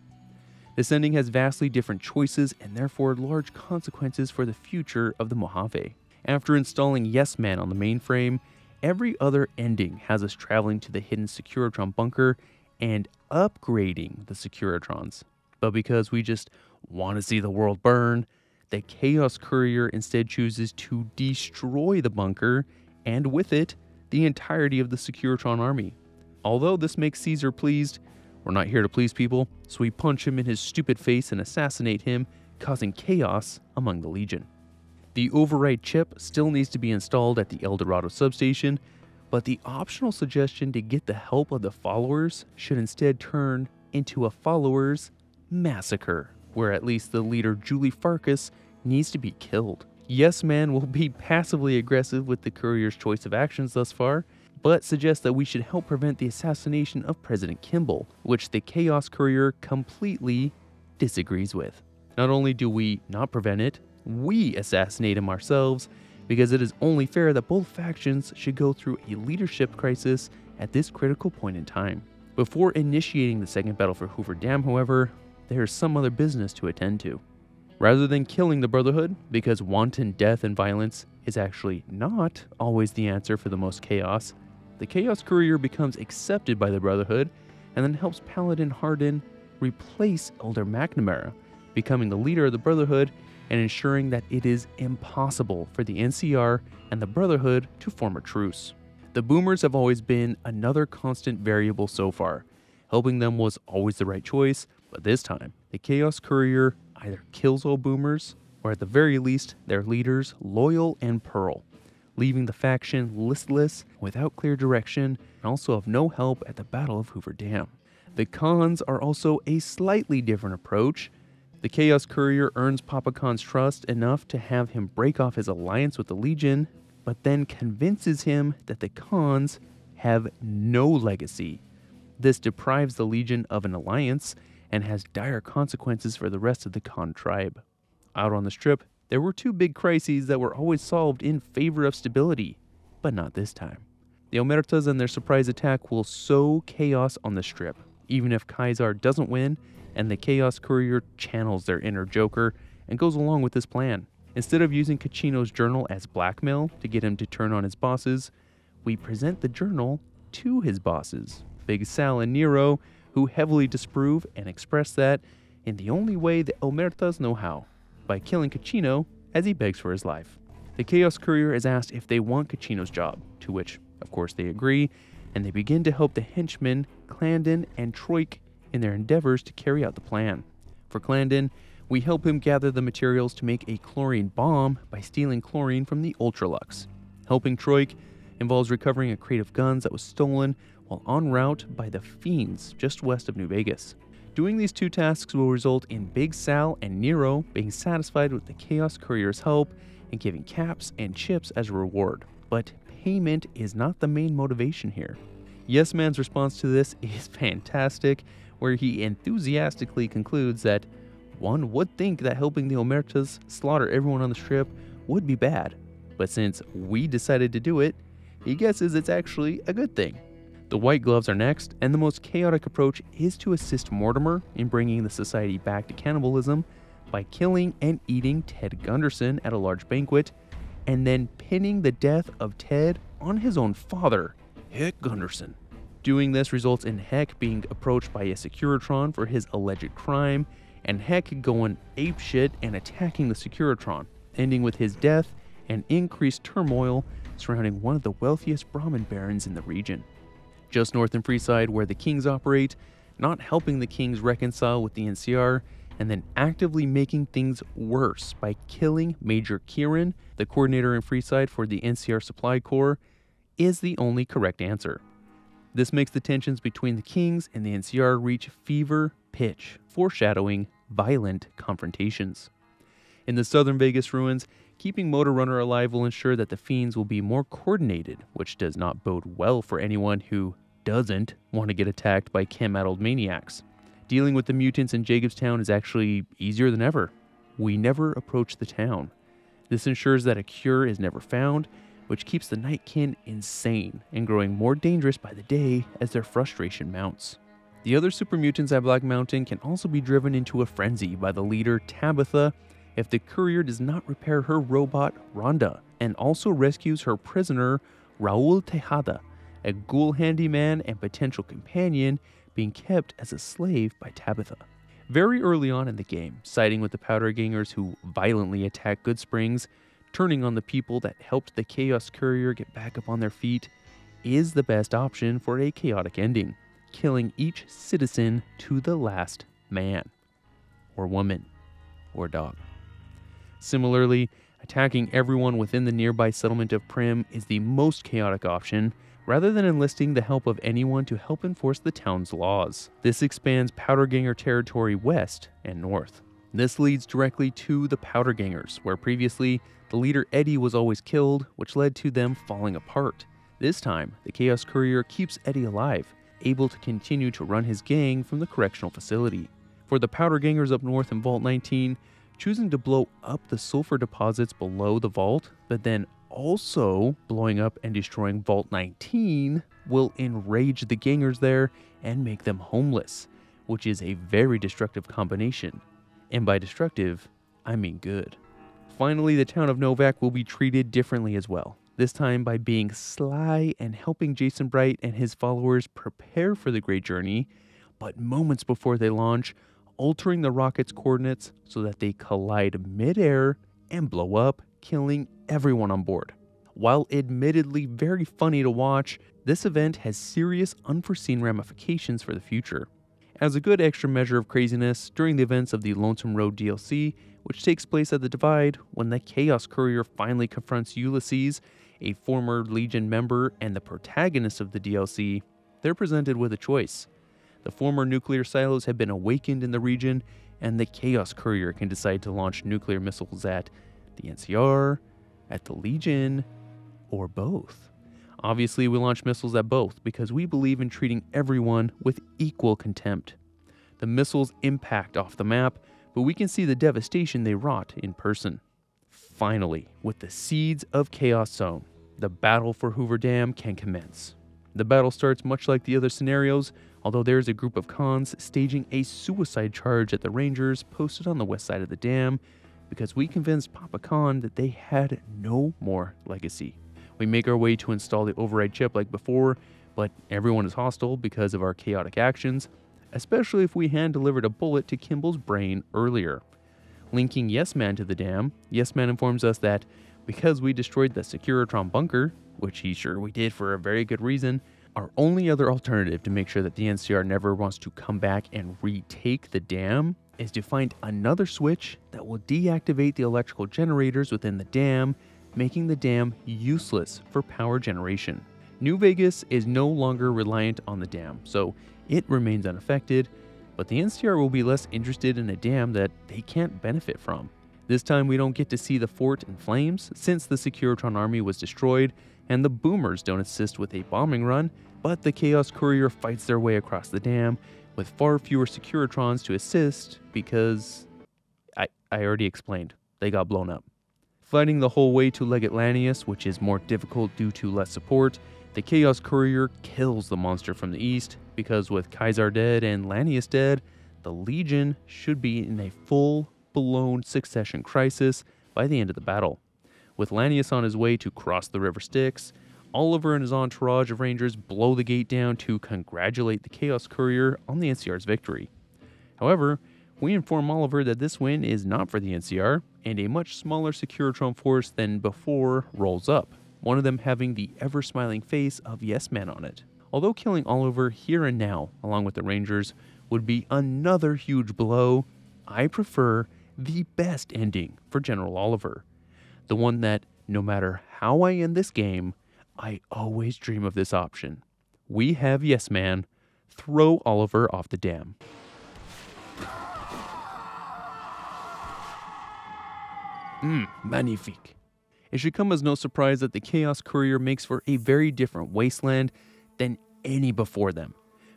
Speaker 1: This ending has vastly different choices and therefore large consequences for the future of the Mojave. After installing Yes Man on the mainframe, every other ending has us traveling to the hidden Securitron bunker and upgrading the Securitrons. But because we just want to see the world burn, the Chaos Courier instead chooses to destroy the bunker, and with it, the entirety of the Securitron army. Although this makes Caesar pleased, we're not here to please people, so we punch him in his stupid face and assassinate him, causing chaos among the Legion. The override chip still needs to be installed at the El Dorado substation, but the optional suggestion to get the help of the followers should instead turn into a followers massacre, where at least the leader Julie Farkas needs to be killed. Yes Man will be passively aggressive with the Courier's choice of actions thus far, but suggests that we should help prevent the assassination of President Kimball, which the Chaos Courier completely disagrees with. Not only do we not prevent it, we assassinate him ourselves, because it is only fair that both factions should go through a leadership crisis at this critical point in time. Before initiating the second battle for Hoover Dam, however, there is some other business to attend to. Rather than killing the Brotherhood, because wanton death and violence is actually not always the answer for the most chaos, the Chaos Courier becomes accepted by the Brotherhood and then helps Paladin Hardin replace Elder McNamara, becoming the leader of the Brotherhood and ensuring that it is impossible for the NCR and the Brotherhood to form a truce. The Boomers have always been another constant variable so far. Helping them was always the right choice, but this time, the Chaos Courier either kills all Boomers, or at the very least, their leaders, Loyal and Pearl, leaving the faction listless, without clear direction, and also of no help at the Battle of Hoover Dam. The cons are also a slightly different approach. The Chaos Courier earns Papa Khan's trust enough to have him break off his alliance with the Legion, but then convinces him that the cons have no legacy. This deprives the Legion of an alliance and has dire consequences for the rest of the Khan tribe. Out on the Strip, there were two big crises that were always solved in favor of stability, but not this time. The Omertas and their surprise attack will sow chaos on the Strip, even if Kaisar doesn't win, and the Chaos Courier channels their inner Joker and goes along with this plan. Instead of using Caccino's journal as blackmail to get him to turn on his bosses, we present the journal to his bosses, Big Sal and Nero, who heavily disprove and express that in the only way the Omertas know how, by killing Caccino as he begs for his life. The Chaos Courier is asked if they want Caccino's job, to which, of course, they agree, and they begin to help the henchmen, Clandon and Troik, in their endeavors to carry out the plan. For Clandon, we help him gather the materials to make a chlorine bomb by stealing chlorine from the Ultralux. Helping Troik involves recovering a crate of guns that was stolen while en route by the Fiends just west of New Vegas. Doing these two tasks will result in Big Sal and Nero being satisfied with the Chaos Courier's help and giving caps and chips as a reward. But payment is not the main motivation here. Yes Man's response to this is fantastic, where he enthusiastically concludes that one would think that helping the Omertas slaughter everyone on the Strip would be bad, but since we decided to do it, he guesses it's actually a good thing. The White Gloves are next, and the most chaotic approach is to assist Mortimer in bringing the society back to cannibalism by killing and eating Ted Gunderson at a large banquet, and then pinning the death of Ted on his own father, Heck Gunderson. Doing this results in Heck being approached by a Securitron for his alleged crime, and Heck going apeshit and attacking the Securitron, ending with his death and increased turmoil surrounding one of the wealthiest Brahmin barons in the region. Just north in Freeside, where the Kings operate, not helping the Kings reconcile with the NCR, and then actively making things worse by killing Major Kieran, the coordinator in Freeside for the NCR Supply Corps, is the only correct answer. This makes the tensions between the Kings and the NCR reach fever pitch, foreshadowing violent confrontations. In the southern Vegas ruins, keeping Motor Runner alive will ensure that the Fiends will be more coordinated, which does not bode well for anyone who doesn't want to get attacked by chem-addled maniacs. Dealing with the mutants in Jacobstown is actually easier than ever. we never approach the town. This ensures that a cure is never found, which keeps the Nightkin insane and growing more dangerous by the day as their frustration mounts. The other super mutants at Black Mountain can also be driven into a frenzy by the leader Tabitha if the courier does not repair her robot Rhonda, and also rescues her prisoner Raul Tejada, a ghoul handyman and potential companion being kept as a slave by Tabitha. Very early on in the game, siding with the Powder Gangers who violently attack Goodsprings, turning on the people that helped the Chaos Courier get back up on their feet, is the best option for a chaotic ending, killing each citizen to the last man, or woman, or dog. Similarly, attacking everyone within the nearby settlement of Prim is the most chaotic option, rather than enlisting the help of anyone to help enforce the town's laws. This expands Powder Ganger territory west and north. This leads directly to the Powder Gangers, where previously the leader Eddie was always killed, which led to them falling apart. This time, the Chaos Courier keeps Eddie alive, able to continue to run his gang from the correctional facility. For the Powder Gangers up north in Vault 19, choosing to blow up the sulfur deposits below the vault, but then also blowing up and destroying Vault 19 will enrage the gangers there and make them homeless, which is a very destructive combination. And by destructive, I mean good. Finally, the town of Novak will be treated differently as well, this time by being sly and helping Jason Bright and his followers prepare for the Great Journey, but moments before they launch, altering the rocket's coordinates so that they collide mid-air and blow up, killing everyone on board. While admittedly very funny to watch, this event has serious unforeseen ramifications for the future. As a good extra measure of craziness, during the events of the Lonesome Road DLC, which takes place at the Divide, when the Chaos Courier finally confronts Ulysses, a former Legion member and the protagonist of the DLC, they're presented with a choice. The former nuclear silos have been awakened in the region, and the Chaos Courier can decide to launch nuclear missiles at the NCR, at the Legion, or both. Obviously, we launch missiles at both because we believe in treating everyone with equal contempt. The missiles impact off the map, but we can see the devastation they wrought in person. Finally, with the seeds of Chaos sown, the battle for Hoover Dam can commence. The battle starts much like the other scenarios, although there is a group of cons staging a suicide charge at the Rangers posted on the west side of the dam because we convinced Papa Khan that they had no more legacy. We make our way to install the override chip like before, but everyone is hostile because of our chaotic actions, especially if we hand-delivered a bullet to Kimball's brain earlier. Linking Yes Man to the dam, Yes Man informs us that because we destroyed the Securitron bunker, which he's sure we did for a very good reason, our only other alternative to make sure that the NCR never wants to come back and retake the dam is to find another switch that will deactivate the electrical generators within the dam, making the dam useless for power generation. New Vegas is no longer reliant on the dam, so it remains unaffected, but the NCR will be less interested in a dam that they can't benefit from. This time we don't get to see the fort in flames since the Securitron army was destroyed and the boomers don't assist with a bombing run, but the Chaos Courier fights their way across the dam with far fewer Securitrons to assist because I already explained, they got blown up. Fighting the whole way to Legate Lanius, which is more difficult due to less support, the Chaos Courier kills the monster from the east because with Kaiser dead and Lanius dead, the Legion should be in a full-blown succession crisis by the end of the battle. With Lanius on his way to cross the River Styx, Oliver and his entourage of Rangers blow the gate down to congratulate the Chaos Courier on the NCR's victory. However, we inform Oliver that this win is not for the NCR, and a much smaller Securitron force than before rolls up, one of them having the ever-smiling face of Yes Man on it. Although killing Oliver here and now, along with the Rangers, would be another huge blow, I prefer the best ending for General Oliver. The one that, no matter how I end this game, I always dream of this option. We have Yes Man throw Oliver off the dam. Magnifique. It should come as no surprise that the Chaos Courier makes for a very different wasteland than any before them.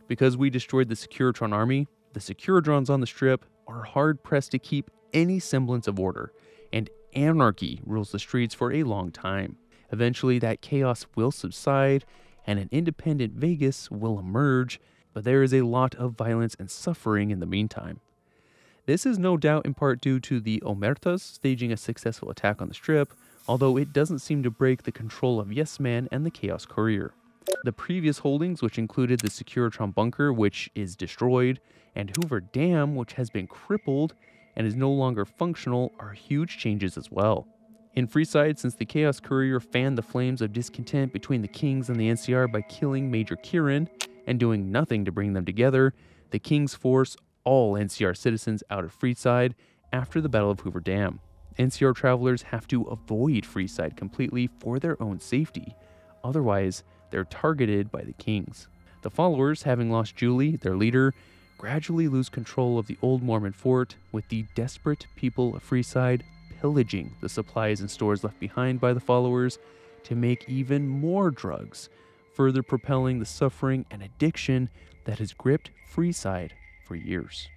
Speaker 1: Because we destroyed the Securitron army, The Securodrons on the Strip are hard-pressed to keep any semblance of order, and anarchy rules the streets for a long time. Eventually, that chaos will subside, and an independent Vegas will emerge, but there is a lot of violence and suffering in the meantime. This is no doubt in part due to the Omertas staging a successful attack on the Strip, although it doesn't seem to break the control of Yes Man and the Chaos Courier. The previous holdings, which included the Securitron Bunker, which is destroyed, and Hoover Dam, which has been crippled and is no longer functional, are huge changes as well. In Freeside, since the Chaos Courier fanned the flames of discontent between the Kings and the NCR by killing Major Kieran and doing nothing to bring them together, the Kings force all NCR citizens out of Freeside after the Battle of Hoover Dam. NCR travelers have to avoid Freeside completely for their own safety, otherwise they're targeted by the Kings. The followers, having lost Julie, their leader, gradually lose control of the old Mormon fort, with the desperate people of Freeside pillaging the supplies and stores left behind by the followers to make even more drugs, further propelling the suffering and addiction that has gripped Freeside for years.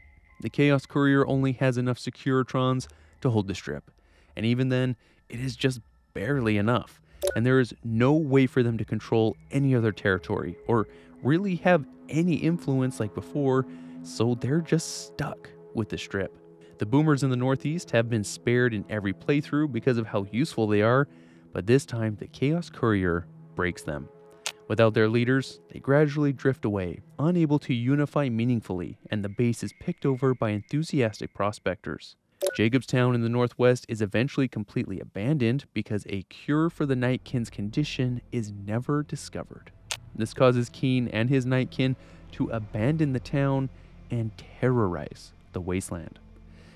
Speaker 1: The Chaos Courier only has enough Securitrons to hold the Strip, and even then, it is just barely enough, and there is no way for them to control any other territory or really have any influence like before, so they're just stuck with the Strip. The boomers in the Northeast have been spared in every playthrough because of how useful they are, but this time the Chaos Courier breaks them. Without their leaders, they gradually drift away, unable to unify meaningfully, and the base is picked over by enthusiastic prospectors. Jacobstown in the Northwest is eventually completely abandoned because a cure for the Nightkin's condition is never discovered. This causes Keen and his Nightkin to abandon the town and terrorize the wasteland.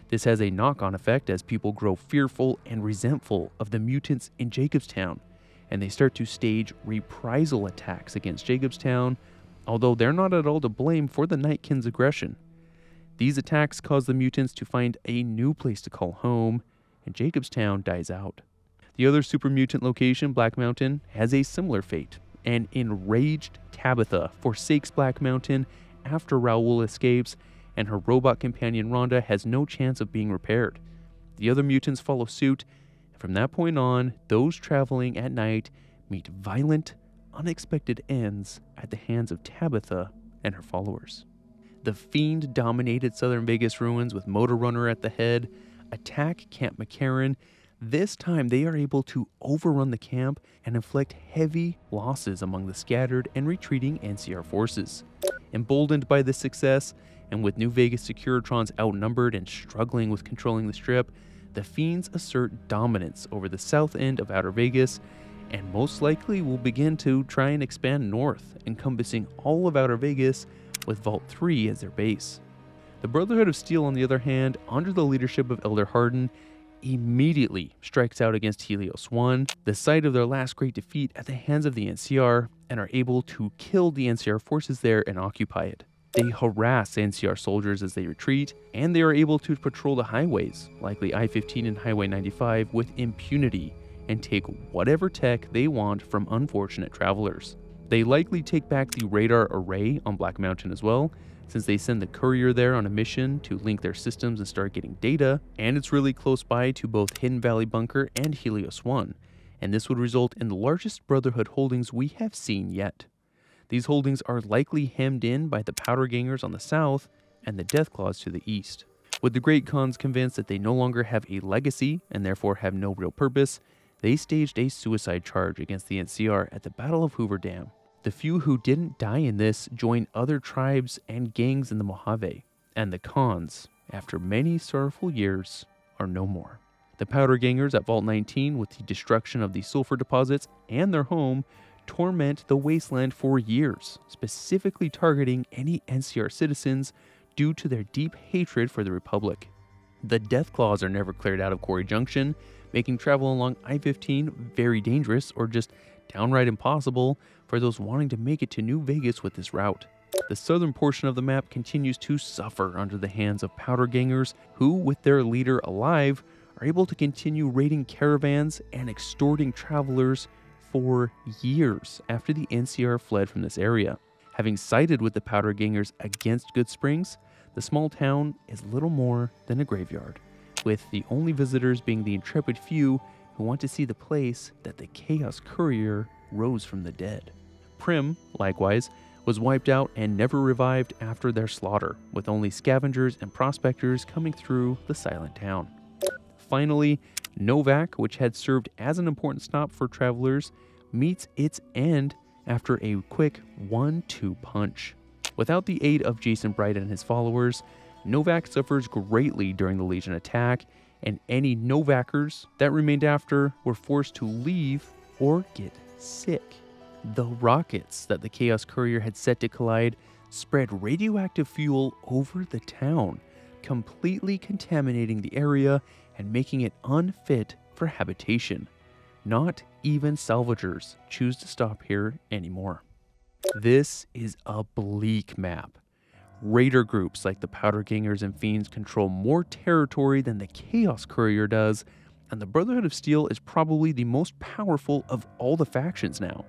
Speaker 1: This has a knock-on effect as people grow fearful and resentful of the mutants in Jacobstown, and they start to stage reprisal attacks against Jacobstown, although they're not at all to blame for the Nightkin's aggression. These attacks cause the mutants to find a new place to call home, and Jacobstown dies out. The other super mutant location, Black Mountain, has a similar fate. An enraged Tabitha forsakes Black Mountain after Raoul escapes, and her robot companion Rhonda has no chance of being repaired. The other mutants follow suit, and from that point on, those traveling at night meet violent, unexpected ends at the hands of Tabitha and her followers. The Fiend-dominated Southern Vegas ruins with Motor Runner at the head attack Camp McCarran. This time they are able to overrun the camp and inflict heavy losses among the scattered and retreating NCR forces. Emboldened by this success, and with New Vegas Securitrons outnumbered and struggling with controlling the Strip, the Fiends assert dominance over the south end of Outer Vegas, and most likely will begin to try and expand north, encompassing all of Outer Vegas with Vault 3 as their base. The Brotherhood of Steel, on the other hand, under the leadership of Elder Hardin, immediately strikes out against Helios 1, the site of their last great defeat at the hands of the NCR, and are able to kill the NCR forces there and occupy it. They harass NCR soldiers as they retreat, and they are able to patrol the highways, likely I-15 and Highway 95, with impunity, and take whatever tech they want from unfortunate travelers. They likely take back the radar array on Black Mountain as well, since they send the courier there on a mission to link their systems and start getting data, and it's really close by to both Hidden Valley Bunker and Helios 1, and this would result in the largest Brotherhood holdings we have seen yet. These holdings are likely hemmed in by the Powder Gangers on the south and the Deathclaws to the east. With the Great Khans convinced that they no longer have a legacy and therefore have no real purpose, they staged a suicide charge against the NCR at the Battle of Hoover Dam. The few who didn't die in this joined other tribes and gangs in the Mojave, and the Khans, after many sorrowful years, are no more. The Powder Gangers at Vault 19, with the destruction of the sulfur deposits and their home, torment the wasteland for years, specifically targeting any NCR citizens due to their deep hatred for the Republic. The Deathclaws are never cleared out of Quarry Junction, making travel along I-15 very dangerous or just downright impossible for those wanting to make it to New Vegas with this route. The southern portion of the map continues to suffer under the hands of Powder Gangers who, with their leader alive, are able to continue raiding caravans and extorting travelers for years after the NCR fled from this area. Having sided with the Powder Gangers against Good Springs, The small town is little more than a graveyard, with the only visitors being the intrepid few who want to see the place that the Chaos Courier rose from the dead. Prim, likewise, was wiped out and never revived after their slaughter, with only scavengers and prospectors coming through the silent town. Finally, Novak, which had served as an important stop for travelers, meets its end after a quick 1-2 punch. Without the aid of Jason Bright and his followers, Novak suffers greatly during the Legion attack, and any Novakers that remained after were forced to leave or get sick. The rockets that the Chaos Courier had set to collide spread radioactive fuel over the town, completely contaminating the area and making it unfit for habitation. Not even salvagers choose to stop here anymore. This is a bleak map. Raider groups like the Powder Gangers and Fiends control more territory than the Chaos Courier does, and the Brotherhood of Steel is probably the most powerful of all the factions now.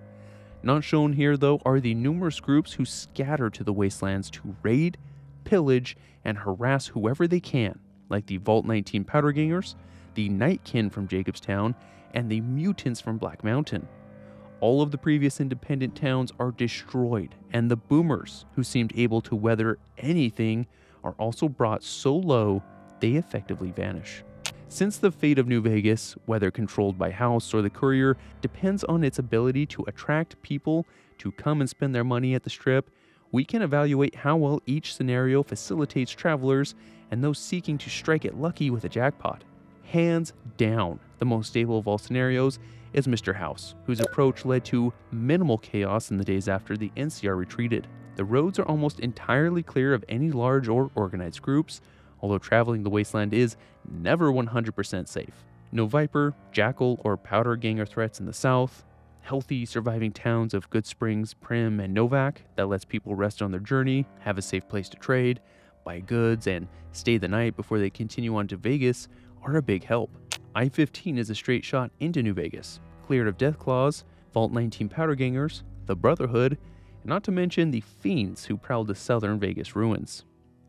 Speaker 1: Not shown here, though, are the numerous groups who scatter to the wastelands to raid, pillage, and harass whoever they can, like the Vault 19 Powder Gangers, the Nightkin from Jacobstown, and the mutants from Black Mountain. All of the previous independent towns are destroyed, and the boomers, who seemed able to weather anything, are also brought so low they effectively vanish. Since the fate of New Vegas, whether controlled by House or the Courier, depends on its ability to attract people to come and spend their money at the Strip, we can evaluate how well each scenario facilitates travelers and those seeking to strike it lucky with a jackpot. Hands down, the most stable of all scenarios is Mr. House, whose approach led to minimal chaos in the days after the NCR retreated. The roads are almost entirely clear of any large or organized groups, although traveling the wasteland is never 100% safe. No Viper, Jackal, or Powder Ganger threats in the south. Healthy, surviving towns of Good Springs, Prim, and Novak that lets people rest on their journey, have a safe place to trade, buy goods, and stay the night before they continue on to Vegas are a big help. I-15 is a straight shot into New Vegas, cleared of Deathclaws, Vault 19 Powder Gangers, the Brotherhood, and not to mention the Fiends who prowl the southern Vegas ruins.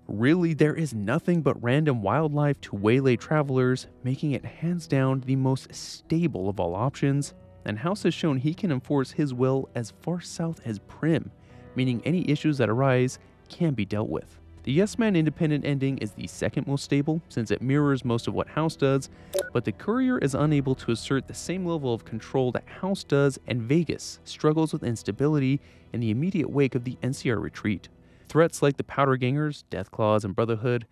Speaker 1: Really, there is nothing but random wildlife to waylay travelers, making it hands down the most stable of all options, and House has shown he can enforce his will as far south as Prim, meaning any issues that arise can be dealt with. The Yes Man independent ending is the second most stable, since it mirrors most of what House does, but the Courier is unable to assert the same level of control that House does, and Vegas struggles with instability in the immediate wake of the NCR retreat. Threats like the Powder Gangers, Deathclaws, and Brotherhood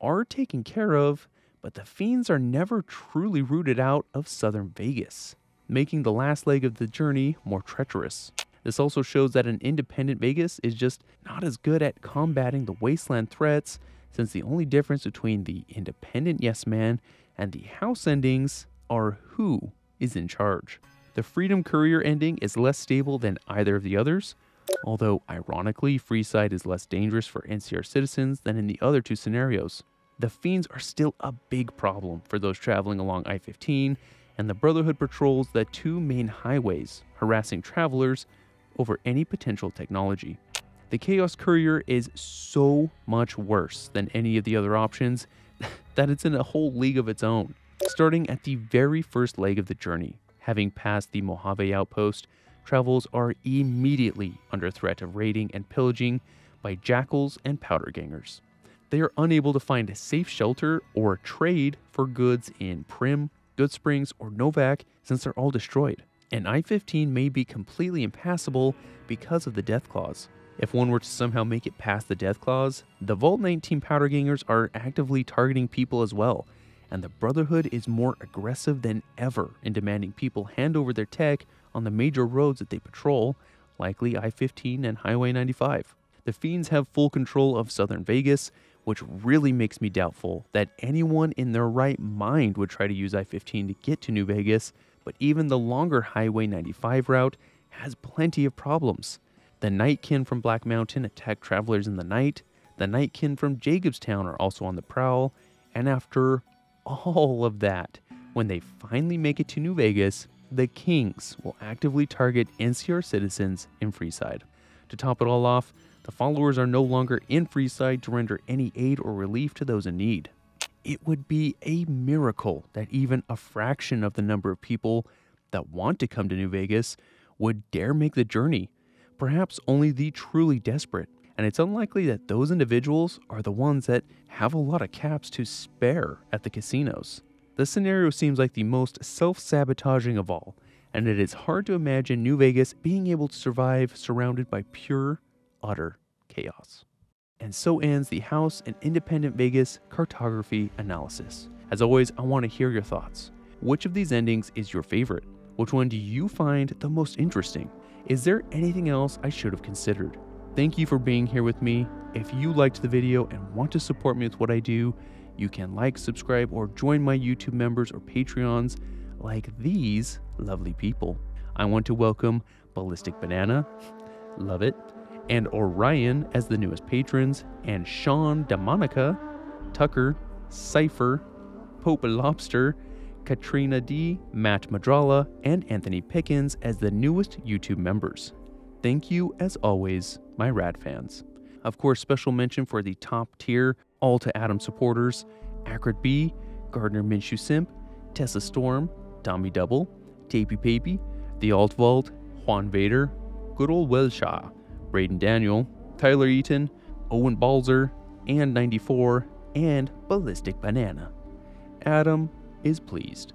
Speaker 1: are taken care of, but the Fiends are never truly rooted out of southern Vegas, making the last leg of the journey more treacherous. This also shows that an independent Vegas is just not as good at combating the wasteland threats, since the only difference between the independent Yes Man and the House endings are who is in charge. The Freedom Courier ending is less stable than either of the others, although ironically, Freeside is less dangerous for NCR citizens than in the other two scenarios. The Fiends are still a big problem for those traveling along I-15, and the Brotherhood patrols the two main highways, harassing travelers over any potential technology. The Chaos Courier is so much worse than any of the other options that it's in a whole league of its own. Starting at the very first leg of the journey, having passed the Mojave outpost, travels are immediately under threat of raiding and pillaging by Jackals and Powder Gangers. They are unable to find a safe shelter or trade for goods in Prim, Good Springs, or Novak since they're all destroyed. And I-15 may be completely impassable because of the Deathclaws. If one were to somehow make it past the Deathclaws, the Vault 19 Powder Gangers are actively targeting people as well, and the Brotherhood is more aggressive than ever in demanding people hand over their tech on the major roads that they patrol, likely I-15 and Highway 95. The Fiends have full control of southern Vegas, which really makes me doubtful that anyone in their right mind would try to use I-15 to get to New Vegas, but even the longer Highway 95 route has plenty of problems. The Nightkin from Black Mountain attack travelers in the night, the Nightkin from Jacobstown are also on the prowl, and after all of that, when they finally make it to New Vegas, the Kings will actively target NCR citizens in Freeside. To top it all off, The followers are no longer in Freeside to render any aid or relief to those in need. It would be a miracle that even a fraction of the number of people that want to come to New Vegas would dare make the journey. Perhaps only the truly desperate. And it's unlikely that those individuals are the ones that have a lot of caps to spare at the casinos. This scenario seems like the most self-sabotaging of all, and it is hard to imagine New Vegas being able to survive surrounded by pure, utter chaos. And so ends the House and Independent Vegas Cartography analysis. As always, I want to hear your thoughts. Which of these endings is your favorite? Which one do you find the most interesting? Is there anything else I should have considered? Thank you for being here with me. If you liked the video and want to support me with what I do, you can like, subscribe, or join my YouTube members or Patreons like these lovely people. I want to welcome Ballistic Banana, love it, and Orion as the newest patrons, and Sean DeMonica, Tucker, Cypher, Pope Lobster, Katrina D, Matt Madrala, and Anthony Pickens as the newest YouTube members. Thank you, as always, my rad fans. Of course, special mention for the top tier All to Adam supporters: Acrid B, Gardner Minshew Simp, Tessa Storm, Tommy Double, Tapey Papey, The Alt Vault, Juan Vader, Good Old Welshaw, Braden Daniel, Tyler Eaton, Owen Balzer, and 94, and Ballistic Banana. Adam is pleased.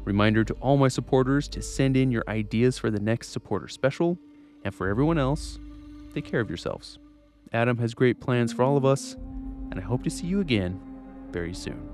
Speaker 1: Reminder to all my supporters to send in your ideas for the next supporter special, and for everyone else, take care of yourselves. Adam has great plans for all of us, and I hope to see you again very soon.